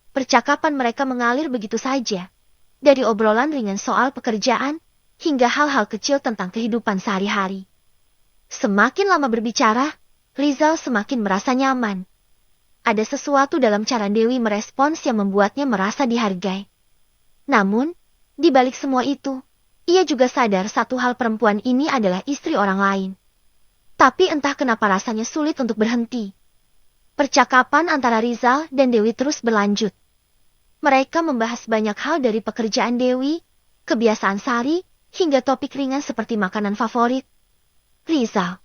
Percakapan mereka mengalir begitu saja. Dari obrolan ringan soal pekerjaan, hingga hal-hal kecil tentang kehidupan sehari-hari. Semakin lama berbicara, Rizal semakin merasa nyaman. Ada sesuatu dalam cara Dewi merespons yang membuatnya merasa dihargai. Namun, di balik semua itu, ia juga sadar satu hal, perempuan ini adalah istri orang lain. Tapi entah kenapa rasanya sulit untuk berhenti. Percakapan antara Rizal dan Dewi terus berlanjut. Mereka membahas banyak hal dari pekerjaan Dewi, kebiasaan sehari, hingga topik ringan seperti makanan favorit. Rizal.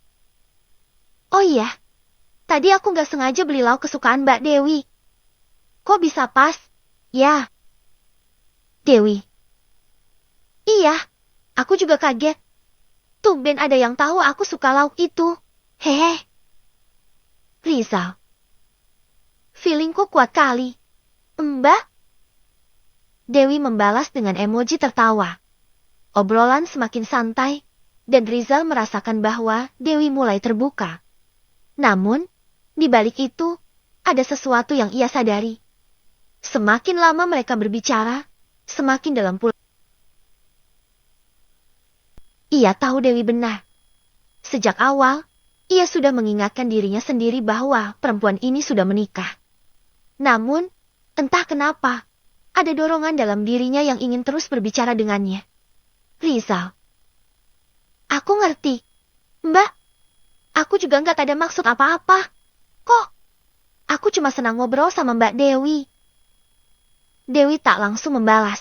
Oh iya, tadi aku nggak sengaja beli lauk kesukaan Mbak Dewi. Kok bisa pas? Ya. Dewi. Iya, aku juga kaget. Tumben ada yang tahu aku suka lauk itu. Hehe. Rizal. Feelingku kuat kali. Mbak? Dewi membalas dengan emoji tertawa. Obrolan semakin santai, dan Rizal merasakan bahwa Dewi mulai terbuka. Namun, di balik itu, ada sesuatu yang ia sadari. Semakin lama mereka berbicara, semakin dalam pula. Ia tahu Dewi benar. Sejak awal, ia sudah mengingatkan dirinya sendiri bahwa perempuan ini sudah menikah. Namun, entah kenapa, ada dorongan dalam dirinya yang ingin terus berbicara dengannya. Rizal. Aku ngerti. Mbak, aku juga nggak ada maksud apa-apa. Kok? Aku cuma senang ngobrol sama Mbak Dewi. Dewi tak langsung membalas.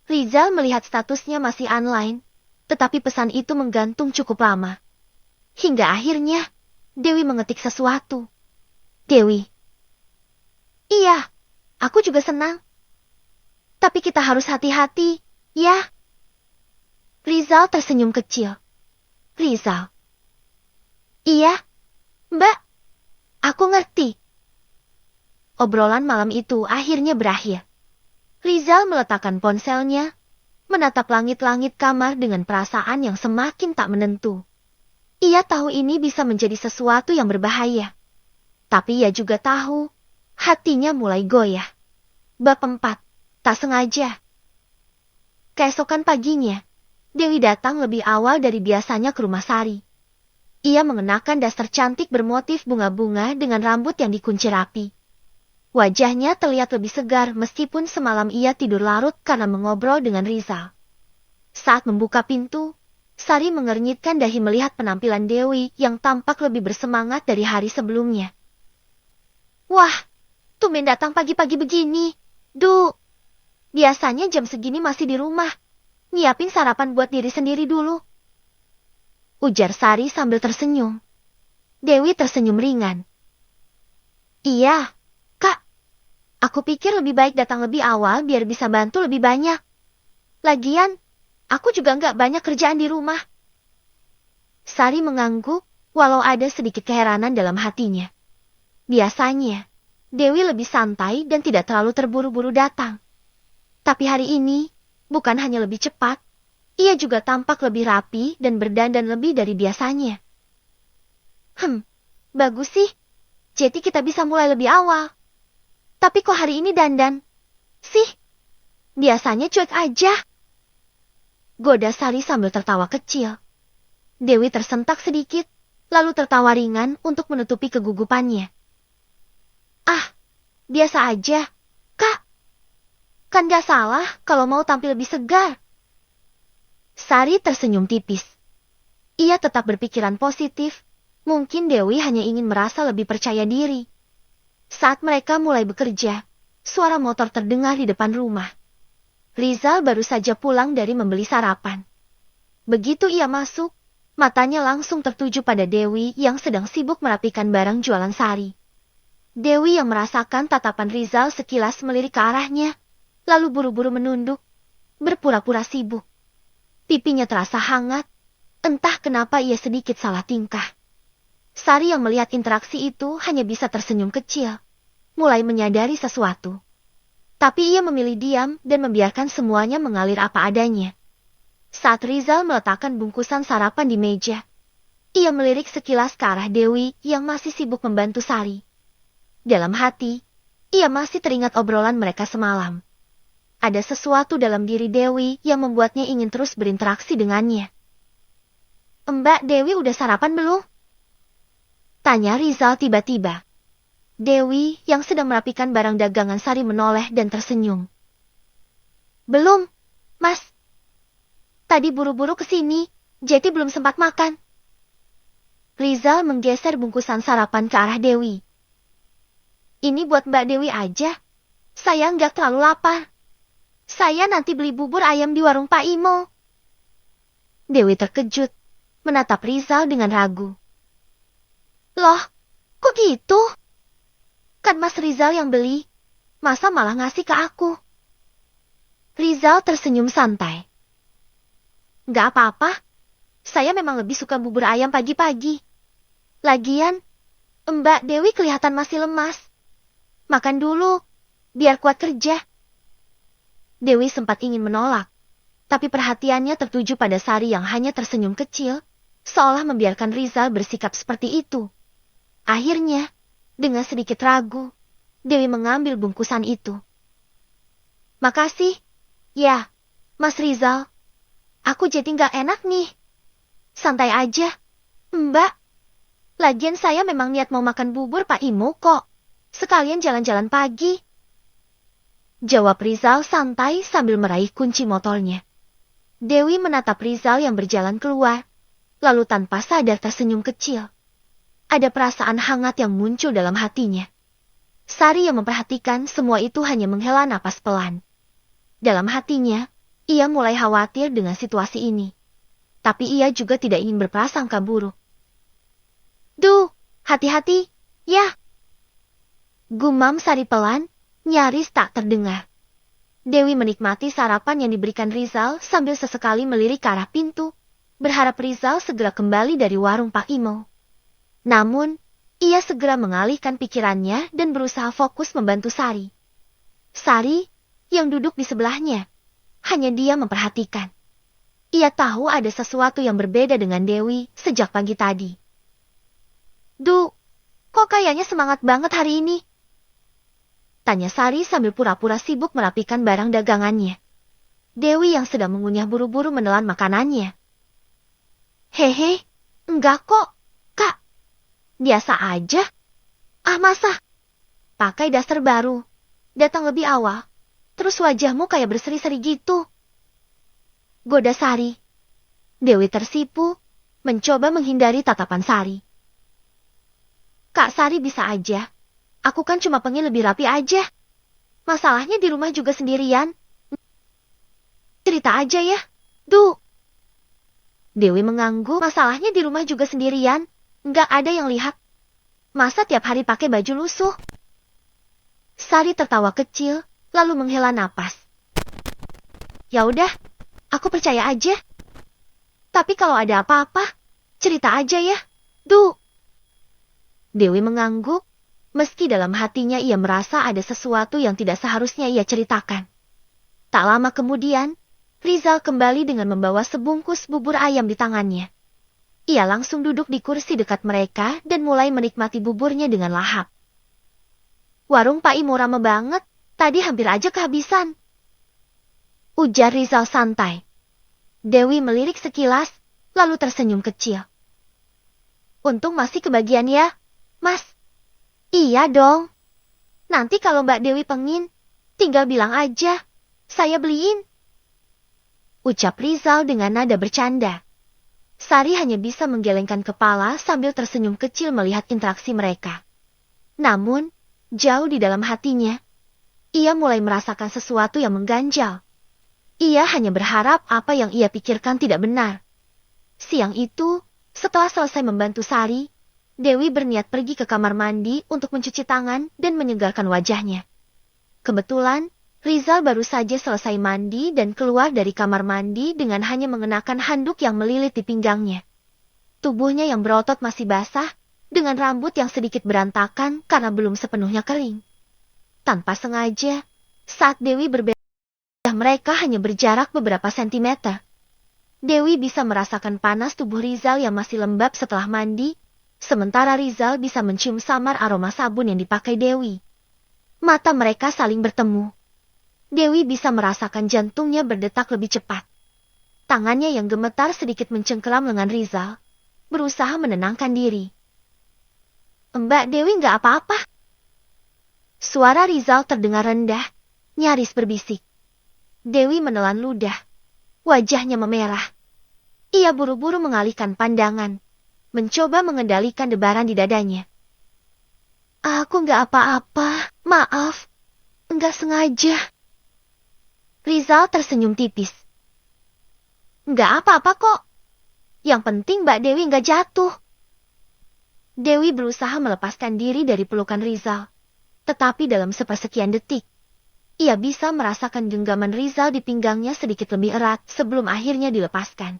Rizal melihat statusnya masih online, tetapi pesan itu menggantung cukup lama. Hingga akhirnya, Dewi mengetik sesuatu. Dewi. Iya, aku juga senang. Tapi kita harus hati-hati, ya. Rizal tersenyum kecil. Rizal. Iya, Mbak. Aku ngerti. Obrolan malam itu akhirnya berakhir. Rizal meletakkan ponselnya, menatap langit-langit kamar dengan perasaan yang semakin tak menentu. Ia tahu ini bisa menjadi sesuatu yang berbahaya. Tapi ia juga tahu, hatinya mulai goyah. Bab 4. Tak sengaja. Keesokan paginya, Dewi datang lebih awal dari biasanya ke rumah Sari. Ia mengenakan daster cantik bermotif bunga-bunga dengan rambut yang dikunci rapi. Wajahnya terlihat lebih segar meskipun semalam ia tidur larut karena mengobrol dengan Rizal. Saat membuka pintu, Sari mengernyitkan dahi melihat penampilan Dewi yang tampak lebih bersemangat dari hari sebelumnya. Wah, tumben datang pagi-pagi begini. Duh, biasanya jam segini masih di rumah. Nyiapin sarapan buat diri sendiri dulu. Ujar Sari sambil tersenyum. Dewi tersenyum ringan. Iya, Kak. Aku pikir lebih baik datang lebih awal biar bisa bantu lebih banyak. Lagian, aku juga nggak banyak kerjaan di rumah. Sari mengangguk, walau ada sedikit keheranan dalam hatinya. Biasanya, Dewi lebih santai dan tidak terlalu terburu-buru datang. Tapi hari ini, bukan hanya lebih cepat, ia juga tampak lebih rapi dan berdandan lebih dari biasanya. Bagus sih. Jadi kita bisa mulai lebih awal. Tapi kok hari ini dandan? Sih, biasanya cuek aja. Goda Sari sambil tertawa kecil. Dewi tersentak sedikit, lalu tertawa ringan untuk menutupi kegugupannya. Ah, biasa aja, Kak. Kan gak salah kalau mau tampil lebih segar. Sari tersenyum tipis. Ia tetap berpikiran positif. Mungkin Dewi hanya ingin merasa lebih percaya diri. Saat mereka mulai bekerja, suara motor terdengar di depan rumah. Rizal baru saja pulang dari membeli sarapan. Begitu ia masuk, matanya langsung tertuju pada Dewi yang sedang sibuk merapikan barang jualan Sari. Dewi yang merasakan tatapan Rizal sekilas melirik ke arahnya, lalu buru-buru menunduk, berpura-pura sibuk. Pipinya terasa hangat, entah kenapa ia sedikit salah tingkah. Sari yang melihat interaksi itu hanya bisa tersenyum kecil, mulai menyadari sesuatu. Tapi ia memilih diam dan membiarkan semuanya mengalir apa adanya. Saat Rizal meletakkan bungkusan sarapan di meja, ia melirik sekilas ke arah Dewi yang masih sibuk membantu Sari. Dalam hati, ia masih teringat obrolan mereka semalam. Ada sesuatu dalam diri Dewi yang membuatnya ingin terus berinteraksi dengannya. Mbak Dewi udah sarapan belum? Tanya Rizal tiba-tiba. Dewi yang sedang merapikan barang dagangan Sari menoleh dan tersenyum. Belum, Mas. Tadi buru-buru ke sini, jadi belum sempat makan. Rizal menggeser bungkusan sarapan ke arah Dewi. Ini buat Mbak Dewi aja. Saya nggak terlalu lapar. Saya nanti beli bubur ayam di warung Pak Imo. Dewi terkejut, menatap Rizal dengan ragu. Loh, kok gitu? Kan Mas Rizal yang beli, masa malah ngasih ke aku? Rizal tersenyum santai. Gak apa-apa, saya memang lebih suka bubur ayam pagi-pagi. Lagian, Mbak Dewi kelihatan masih lemas. Makan dulu, biar kuat kerja. Dewi sempat ingin menolak, tapi perhatiannya tertuju pada Sari yang hanya tersenyum kecil, seolah membiarkan Rizal bersikap seperti itu. Akhirnya, dengan sedikit ragu, Dewi mengambil bungkusan itu. Makasih. Ya, Mas Rizal. Aku jadi nggak enak nih. Santai aja, Mbak. Lagian saya memang niat mau makan bubur Pak Imo kok. Sekalian jalan-jalan pagi. Jawab Rizal santai sambil meraih kunci motornya. Dewi menatap Rizal yang berjalan keluar, lalu tanpa sadar tersenyum kecil. Ada perasaan hangat yang muncul dalam hatinya. Sari yang memperhatikan semua itu hanya menghela napas pelan. Dalam hatinya, ia mulai khawatir dengan situasi ini. Tapi ia juga tidak ingin berprasangka buruk. Duh, hati-hati, ya. Gumam Sari pelan, nyaris tak terdengar. Dewi menikmati sarapan yang diberikan Rizal sambil sesekali melirik ke arah pintu, berharap Rizal segera kembali dari warung Pak Imo. Namun, ia segera mengalihkan pikirannya dan berusaha fokus membantu Sari. Sari, yang duduk di sebelahnya, hanya dia memperhatikan. Ia tahu ada sesuatu yang berbeda dengan Dewi sejak pagi tadi. Duh, kok kayaknya semangat banget hari ini? Tanya Sari sambil pura-pura sibuk merapikan barang dagangannya. Dewi yang sedang mengunyah buru-buru menelan makanannya. Hehe, enggak kok, Kak. Biasa aja. Ah masa? Pakai daster baru. Datang lebih awal. Terus wajahmu kayak berseri-seri gitu. goda Sari. Dewi tersipu, mencoba menghindari tatapan Sari. Kak Sari bisa aja. Aku kan cuma pengen lebih rapi aja. Masalahnya di rumah juga sendirian. Cerita aja ya. Duh. Dewi mengangguk, masalahnya di rumah juga sendirian. Nggak ada yang lihat. Masa tiap hari pakai baju lusuh? Sari tertawa kecil, lalu menghela napas. Ya udah, aku percaya aja. Tapi kalau ada apa-apa, cerita aja ya. Duh. Dewi mengangguk, meski dalam hatinya ia merasa ada sesuatu yang tidak seharusnya ia ceritakan. Tak lama kemudian, Rizal kembali dengan membawa sebungkus bubur ayam di tangannya. Ia langsung duduk di kursi dekat mereka dan mulai menikmati buburnya dengan lahap. Warung Pak Imo rame banget, tadi hampir aja kehabisan. Ujar Rizal santai. Dewi melirik sekilas, lalu tersenyum kecil. Untung masih kebagian ya, Mas. Iya dong. Nanti kalau Mbak Dewi pengin, tinggal bilang aja, saya beliin. Ucap Rizal dengan nada bercanda. Sari hanya bisa menggelengkan kepala sambil tersenyum kecil melihat interaksi mereka. Namun, jauh di dalam hatinya, ia mulai merasakan sesuatu yang mengganjal. Ia hanya berharap apa yang ia pikirkan tidak benar. Siang itu, setelah selesai membantu Sari, Dewi berniat pergi ke kamar mandi untuk mencuci tangan dan menyegarkan wajahnya. Kebetulan, Rizal baru saja selesai mandi dan keluar dari kamar mandi dengan hanya mengenakan handuk yang melilit di pinggangnya. Tubuhnya yang berotot masih basah, dengan rambut yang sedikit berantakan karena belum sepenuhnya kering. Tanpa sengaja, saat Dewi berbeda, mereka hanya berjarak beberapa sentimeter. Dewi bisa merasakan panas tubuh Rizal yang masih lembab setelah mandi, sementara Rizal bisa mencium samar aroma sabun yang dipakai Dewi. Mata mereka saling bertemu. Dewi bisa merasakan jantungnya berdetak lebih cepat. Tangannya yang gemetar sedikit mencengkeram lengan Rizal, berusaha menenangkan diri. Mbak Dewi nggak apa-apa. Suara Rizal terdengar rendah, nyaris berbisik. Dewi menelan ludah. Wajahnya memerah. Ia buru-buru mengalihkan pandangan, mencoba mengendalikan debaran di dadanya. Aku nggak apa-apa, maaf. Nggak sengaja. Rizal tersenyum tipis. Nggak apa-apa kok. Yang penting Mbak Dewi nggak jatuh. Dewi berusaha melepaskan diri dari pelukan Rizal. Tetapi dalam sepersekian detik, ia bisa merasakan genggaman Rizal di pinggangnya sedikit lebih erat sebelum akhirnya dilepaskan.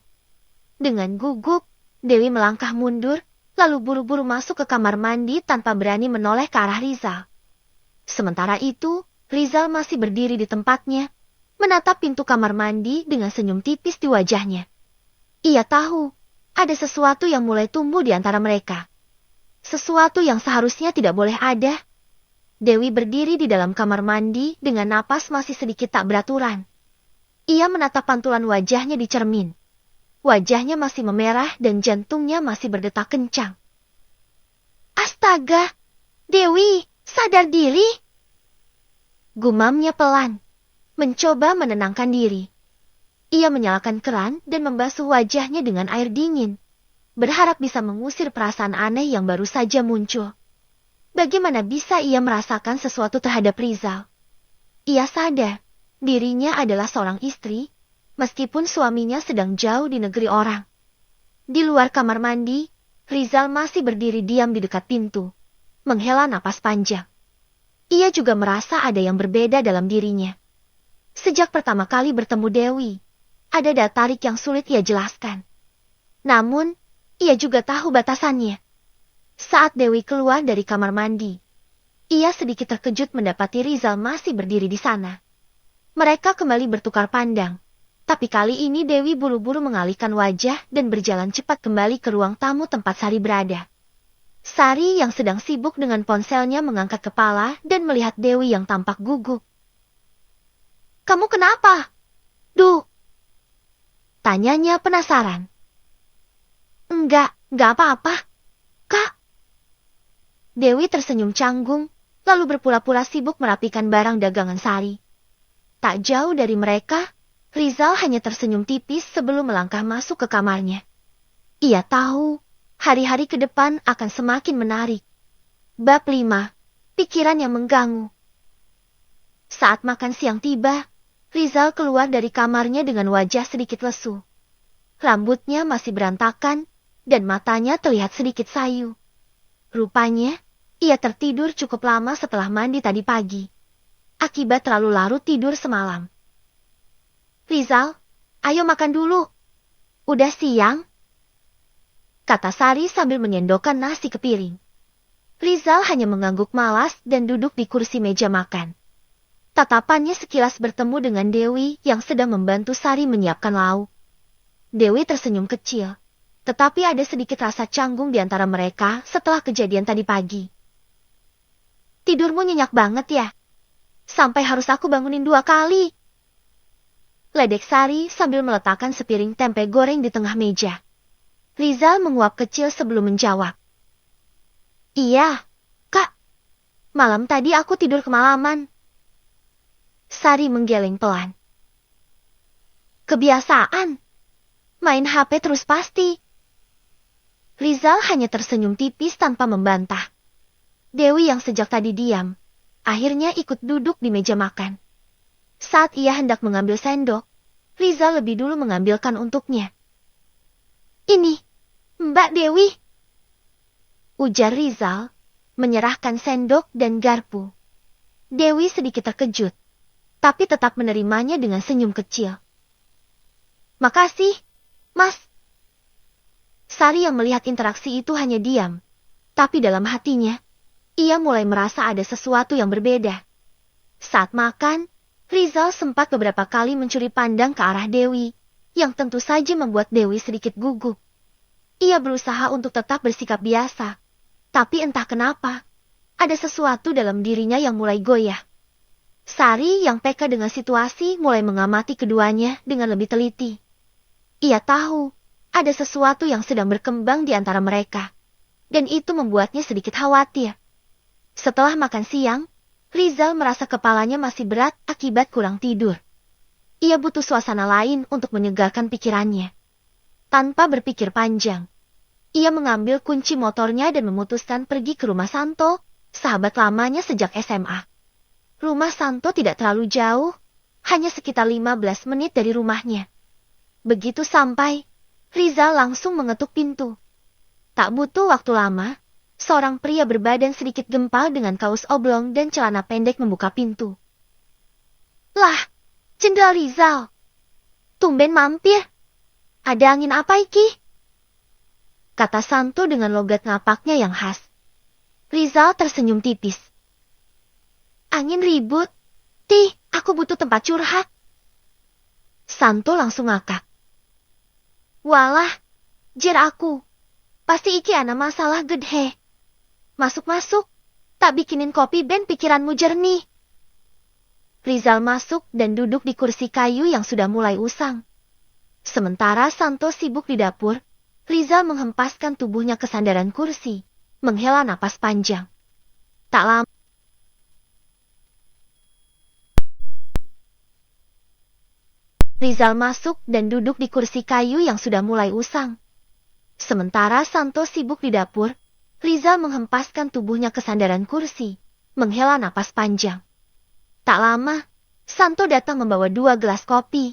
Dengan gugup, Dewi melangkah mundur, lalu buru-buru masuk ke kamar mandi tanpa berani menoleh ke arah Rizal. Sementara itu, Rizal masih berdiri di tempatnya, menatap pintu kamar mandi dengan senyum tipis di wajahnya. Ia tahu, ada sesuatu yang mulai tumbuh di antara mereka. Sesuatu yang seharusnya tidak boleh ada. Dewi berdiri di dalam kamar mandi dengan napas masih sedikit tak beraturan. Ia menatap pantulan wajahnya di cermin. Wajahnya masih memerah dan jantungnya masih berdetak kencang. Astaga, Dewi, sadar diri. Gumamnya pelan, mencoba menenangkan diri. Ia menyalakan keran dan membasuh wajahnya dengan air dingin, berharap bisa mengusir perasaan aneh yang baru saja muncul. Bagaimana bisa ia merasakan sesuatu terhadap Rizal? Ia sadar, dirinya adalah seorang istri, meskipun suaminya sedang jauh di negeri orang. Di luar kamar mandi, Rizal masih berdiri diam di dekat pintu, menghela napas panjang. Ia juga merasa ada yang berbeda dalam dirinya. Sejak pertama kali bertemu Dewi, ada daya tarik yang sulit ia jelaskan. Namun, ia juga tahu batasannya. Saat Dewi keluar dari kamar mandi, ia sedikit terkejut mendapati Rizal masih berdiri di sana. Mereka kembali bertukar pandang, tapi kali ini Dewi buru-buru mengalihkan wajah dan berjalan cepat kembali ke ruang tamu tempat Sari berada. Sari yang sedang sibuk dengan ponselnya mengangkat kepala dan melihat Dewi yang tampak gugup. Kamu kenapa? Duh. Tanyanya penasaran. Enggak apa-apa. Kak. Dewi tersenyum canggung, lalu berpura-pura sibuk merapikan barang dagangan Sari. Tak jauh dari mereka, Rizal hanya tersenyum tipis sebelum melangkah masuk ke kamarnya. Ia tahu, hari-hari ke depan akan semakin menarik. Bab 5. Pikiran yang mengganggu. Saat makan siang tiba, Rizal keluar dari kamarnya dengan wajah sedikit lesu. Rambutnya masih berantakan, dan matanya terlihat sedikit sayu. Rupanya, ia tertidur cukup lama setelah mandi tadi pagi. Akibat terlalu larut tidur semalam. Rizal, ayo makan dulu. Udah siang? Kata Sari sambil menyendokkan nasi ke piring. Rizal hanya mengangguk malas dan duduk di kursi meja makan. Tatapannya sekilas bertemu dengan Dewi yang sedang membantu Sari menyiapkan lauk. Dewi tersenyum kecil, tetapi ada sedikit rasa canggung di antara mereka setelah kejadian tadi pagi. Tidurmu nyenyak banget ya? Sampai harus aku bangunin 2 kali. Ledek Sari sambil meletakkan sepiring tempe goreng di tengah meja. Rizal menguap kecil sebelum menjawab. Iya, Kak. Malam tadi aku tidur kemalaman. Sari menggeleng pelan. Kebiasaan. Main HP terus pasti. Rizal hanya tersenyum tipis tanpa membantah. Dewi yang sejak tadi diam, akhirnya ikut duduk di meja makan. Saat ia hendak mengambil sendok, Rizal lebih dulu mengambilkan untuknya. Ini, Mbak Dewi. Ujar Rizal, menyerahkan sendok dan garpu. Dewi sedikit terkejut, tapi tetap menerimanya dengan senyum kecil. Makasih, Mas. Sari yang melihat interaksi itu hanya diam, tapi dalam hatinya, ia mulai merasa ada sesuatu yang berbeda. Saat makan, Rizal sempat beberapa kali mencuri pandang ke arah Dewi, yang tentu saja membuat Dewi sedikit gugup. Ia berusaha untuk tetap bersikap biasa, tapi entah kenapa, ada sesuatu dalam dirinya yang mulai goyah. Sari yang peka dengan situasi mulai mengamati keduanya dengan lebih teliti. Ia tahu, ada sesuatu yang sedang berkembang di antara mereka, dan itu membuatnya sedikit khawatir. Setelah makan siang, Rizal merasa kepalanya masih berat akibat kurang tidur. Ia butuh suasana lain untuk menyegarkan pikirannya. Tanpa berpikir panjang, ia mengambil kunci motornya dan memutuskan pergi ke rumah Santo, sahabat lamanya sejak SMA. Rumah Santo tidak terlalu jauh, hanya sekitar 15 menit dari rumahnya. Begitu sampai, Rizal langsung mengetuk pintu. Tak butuh waktu lama, seorang pria berbadan sedikit gempal dengan kaos oblong dan celana pendek membuka pintu. Lah, Jenderal Rizal. Tumben mampir. Ada angin apa iki? Kata Santo dengan logat ngapaknya yang khas. Rizal tersenyum tipis. Angin ribut. Tih, aku butuh tempat curhat. Santo langsung ngakak. Walah, jer aku. Pasti iki ana masalah gedhe. Masuk-masuk. Tak bikinin kopi ben pikiranmu jernih. Rizal masuk dan duduk di kursi kayu yang sudah mulai usang. Sementara Santo sibuk di dapur, Rizal menghempaskan tubuhnya ke sandaran kursi, menghela napas panjang. Tak lama, Rizal masuk dan duduk di kursi kayu yang sudah mulai usang. Sementara Santo sibuk di dapur, Rizal menghempaskan tubuhnya ke sandaran kursi, menghela napas panjang. Tak lama, Santo datang membawa 2 gelas kopi.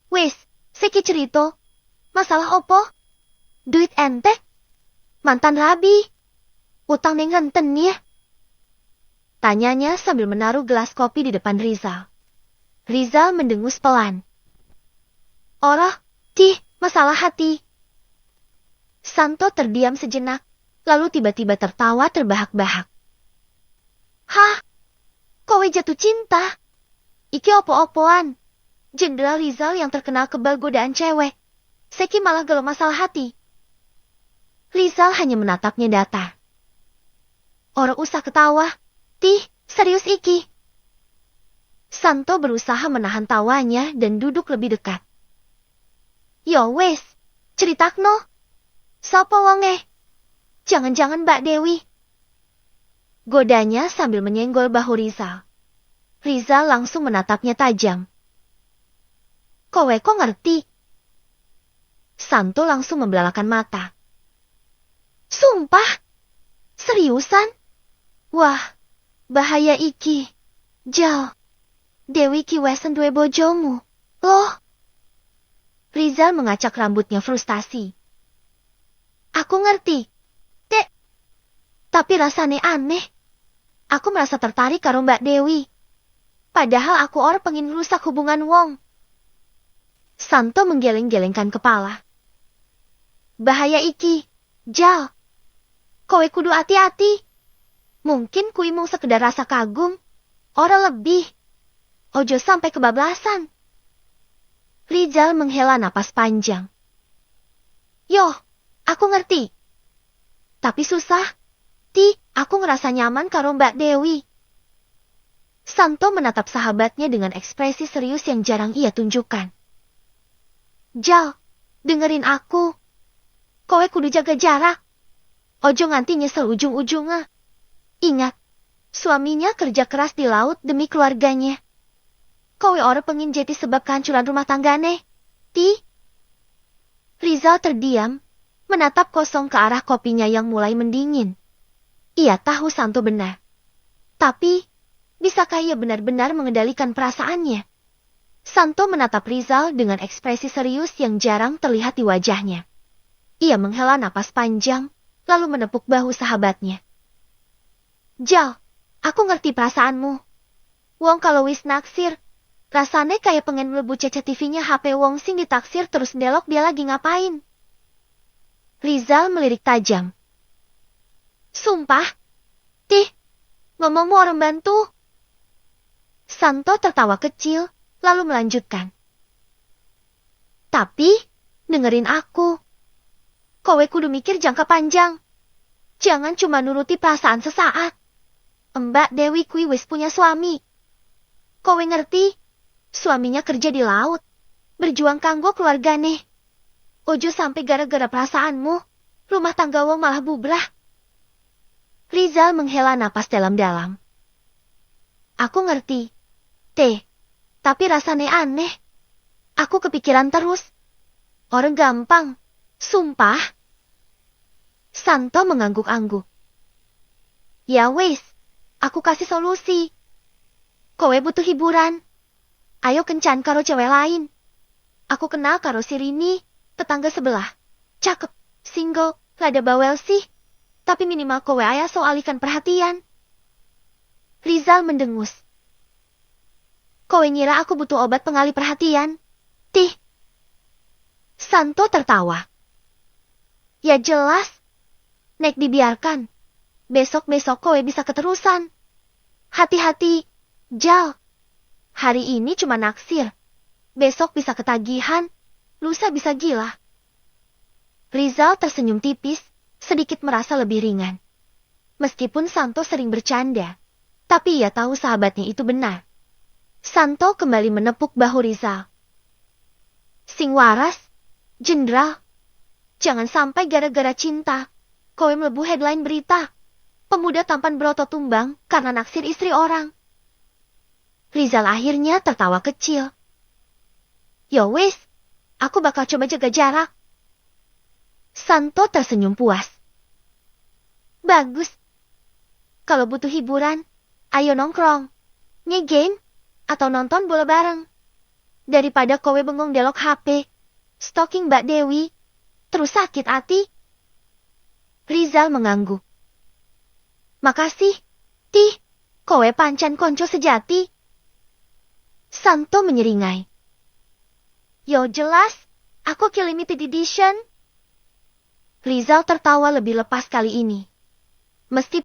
Wes, seki cerita. Masalah opo? Duit ente? Mantan rabi? Utang ning ngenten ya? Tanyanya sambil menaruh gelas kopi di depan Rizal. Rizal mendengus pelan. Oroh, tih, masalah hati. Santo terdiam sejenak, lalu tiba-tiba tertawa terbahak-bahak. Hah? Kowe jatuh cinta? Iki opo-opoan? Jenderal Rizal yang terkenal kebal godaan cewek. Seki malah gelo masalah hati. Rizal hanya menatapnya datar. Ora usah ketawa. Tih, serius iki. Santo berusaha menahan tawanya dan duduk lebih dekat. Yo wes, ceritakno. Sapa wonge? Jangan-jangan Mbak Dewi. Godanya sambil menyenggol bahu Rizal. Rizal langsung menatapnya tajam. Kowe kok ngerti? Santo langsung membelalakan mata. Sumpah? Seriusan? Wah, bahaya iki. Jal, Dewi ki wesen duwe bojomu. Loh. Rizal mengacak rambutnya frustasi. Aku ngerti. Dek. Tapi rasane aneh. Aku merasa tertarik karo Mbak Dewi. Padahal aku pengin rusak hubungan wong. Santo menggeleng-gelengkan kepala. Bahaya iki. Jal. Kowe kudu hati-hati. Mungkin kui mung sekedar rasa kagum. Ora lebih. Ojo sampai kebablasan. Rizal menghela napas panjang. Yo, aku ngerti. Tapi susah. Aku ngerasa nyaman karo Mbak Dewi. Santo menatap sahabatnya dengan ekspresi serius yang jarang ia tunjukkan. Jal, dengerin aku. Kowe kudu jaga jarak. Ojo nganti nyesel ujung-ujungnya. Ingat, suaminya kerja keras di laut demi keluarganya. Kowe ora pengin jadi sebab kehancuran rumah tanggane. Rizal terdiam, menatap kosong ke arah kopinya yang mulai mendingin. Ia tahu Santo benar. Tapi, bisakah ia benar-benar mengendalikan perasaannya? Santo menatap Rizal dengan ekspresi serius yang jarang terlihat di wajahnya. Ia menghela napas panjang, lalu menepuk bahu sahabatnya. Jal, aku ngerti perasaanmu. Wong kalau wis naksir, rasane kayak pengen mlebu CCTV-nya HP wong sing ditaksir terus ndelok dia lagi ngapain. Rizal melirik tajam. Sumpah? Ngomongmu orang bantu. Santo tertawa kecil, lalu melanjutkan. Tapi, dengerin aku. Kowe kudu mikir jangka panjang. Jangan cuma nuruti perasaan sesaat. Mbak Dewi kui wis punya suami. Kowe ngerti? Suaminya kerja di laut. Berjuang kanggo keluargane. Ojo sampai gara-gara perasaanmu, rumah tangga wong malah bubrah. Rizal menghela napas dalam-dalam. Aku ngerti. Tapi rasane aneh. Aku kepikiran terus. Orang gampang. Sumpah. Santo mengangguk-angguk. Ya wis, aku kasih solusi. Kowe butuh hiburan. Ayo kencan karo cewek lain. Aku kenal karo si Rini, tetangga sebelah. Cakep, single, rada bawel sih. Tapi minimal kowe aya so alihkan perhatian. Rizal mendengus. Kowe ngira aku butuh obat pengalih perhatian? Santo tertawa. Ya jelas. Nek dibiarkan. Besok-besok kowe bisa keterusan. Hati-hati, Jal. Hari ini cuma naksir. Besok bisa ketagihan. Lusa bisa gila. Rizal tersenyum tipis. Sedikit merasa lebih ringan. Meskipun Santo sering bercanda, tapi ia tahu sahabatnya itu benar. Santo kembali menepuk bahu Rizal. Sing waras, Jenderal. Jangan sampai gara-gara cinta, kowe mlebu headline berita. Pemuda tampan broto tumbang karena naksir istri orang. Rizal akhirnya tertawa kecil. Yo wis, aku bakal coba jaga jarak. Santo tersenyum puas. Bagus. Kalau butuh hiburan, ayo nongkrong, ngegame, atau nonton bola bareng. Daripada kowe bengong delok HP, stalking Mbak Dewi, terus sakit hati. Rizal mengangguk. Makasih, kowe pancan konco sejati. Santo menyeringai. Yo jelas, aku ki limited edition. Rizal tertawa lebih lepas kali ini. Meskipun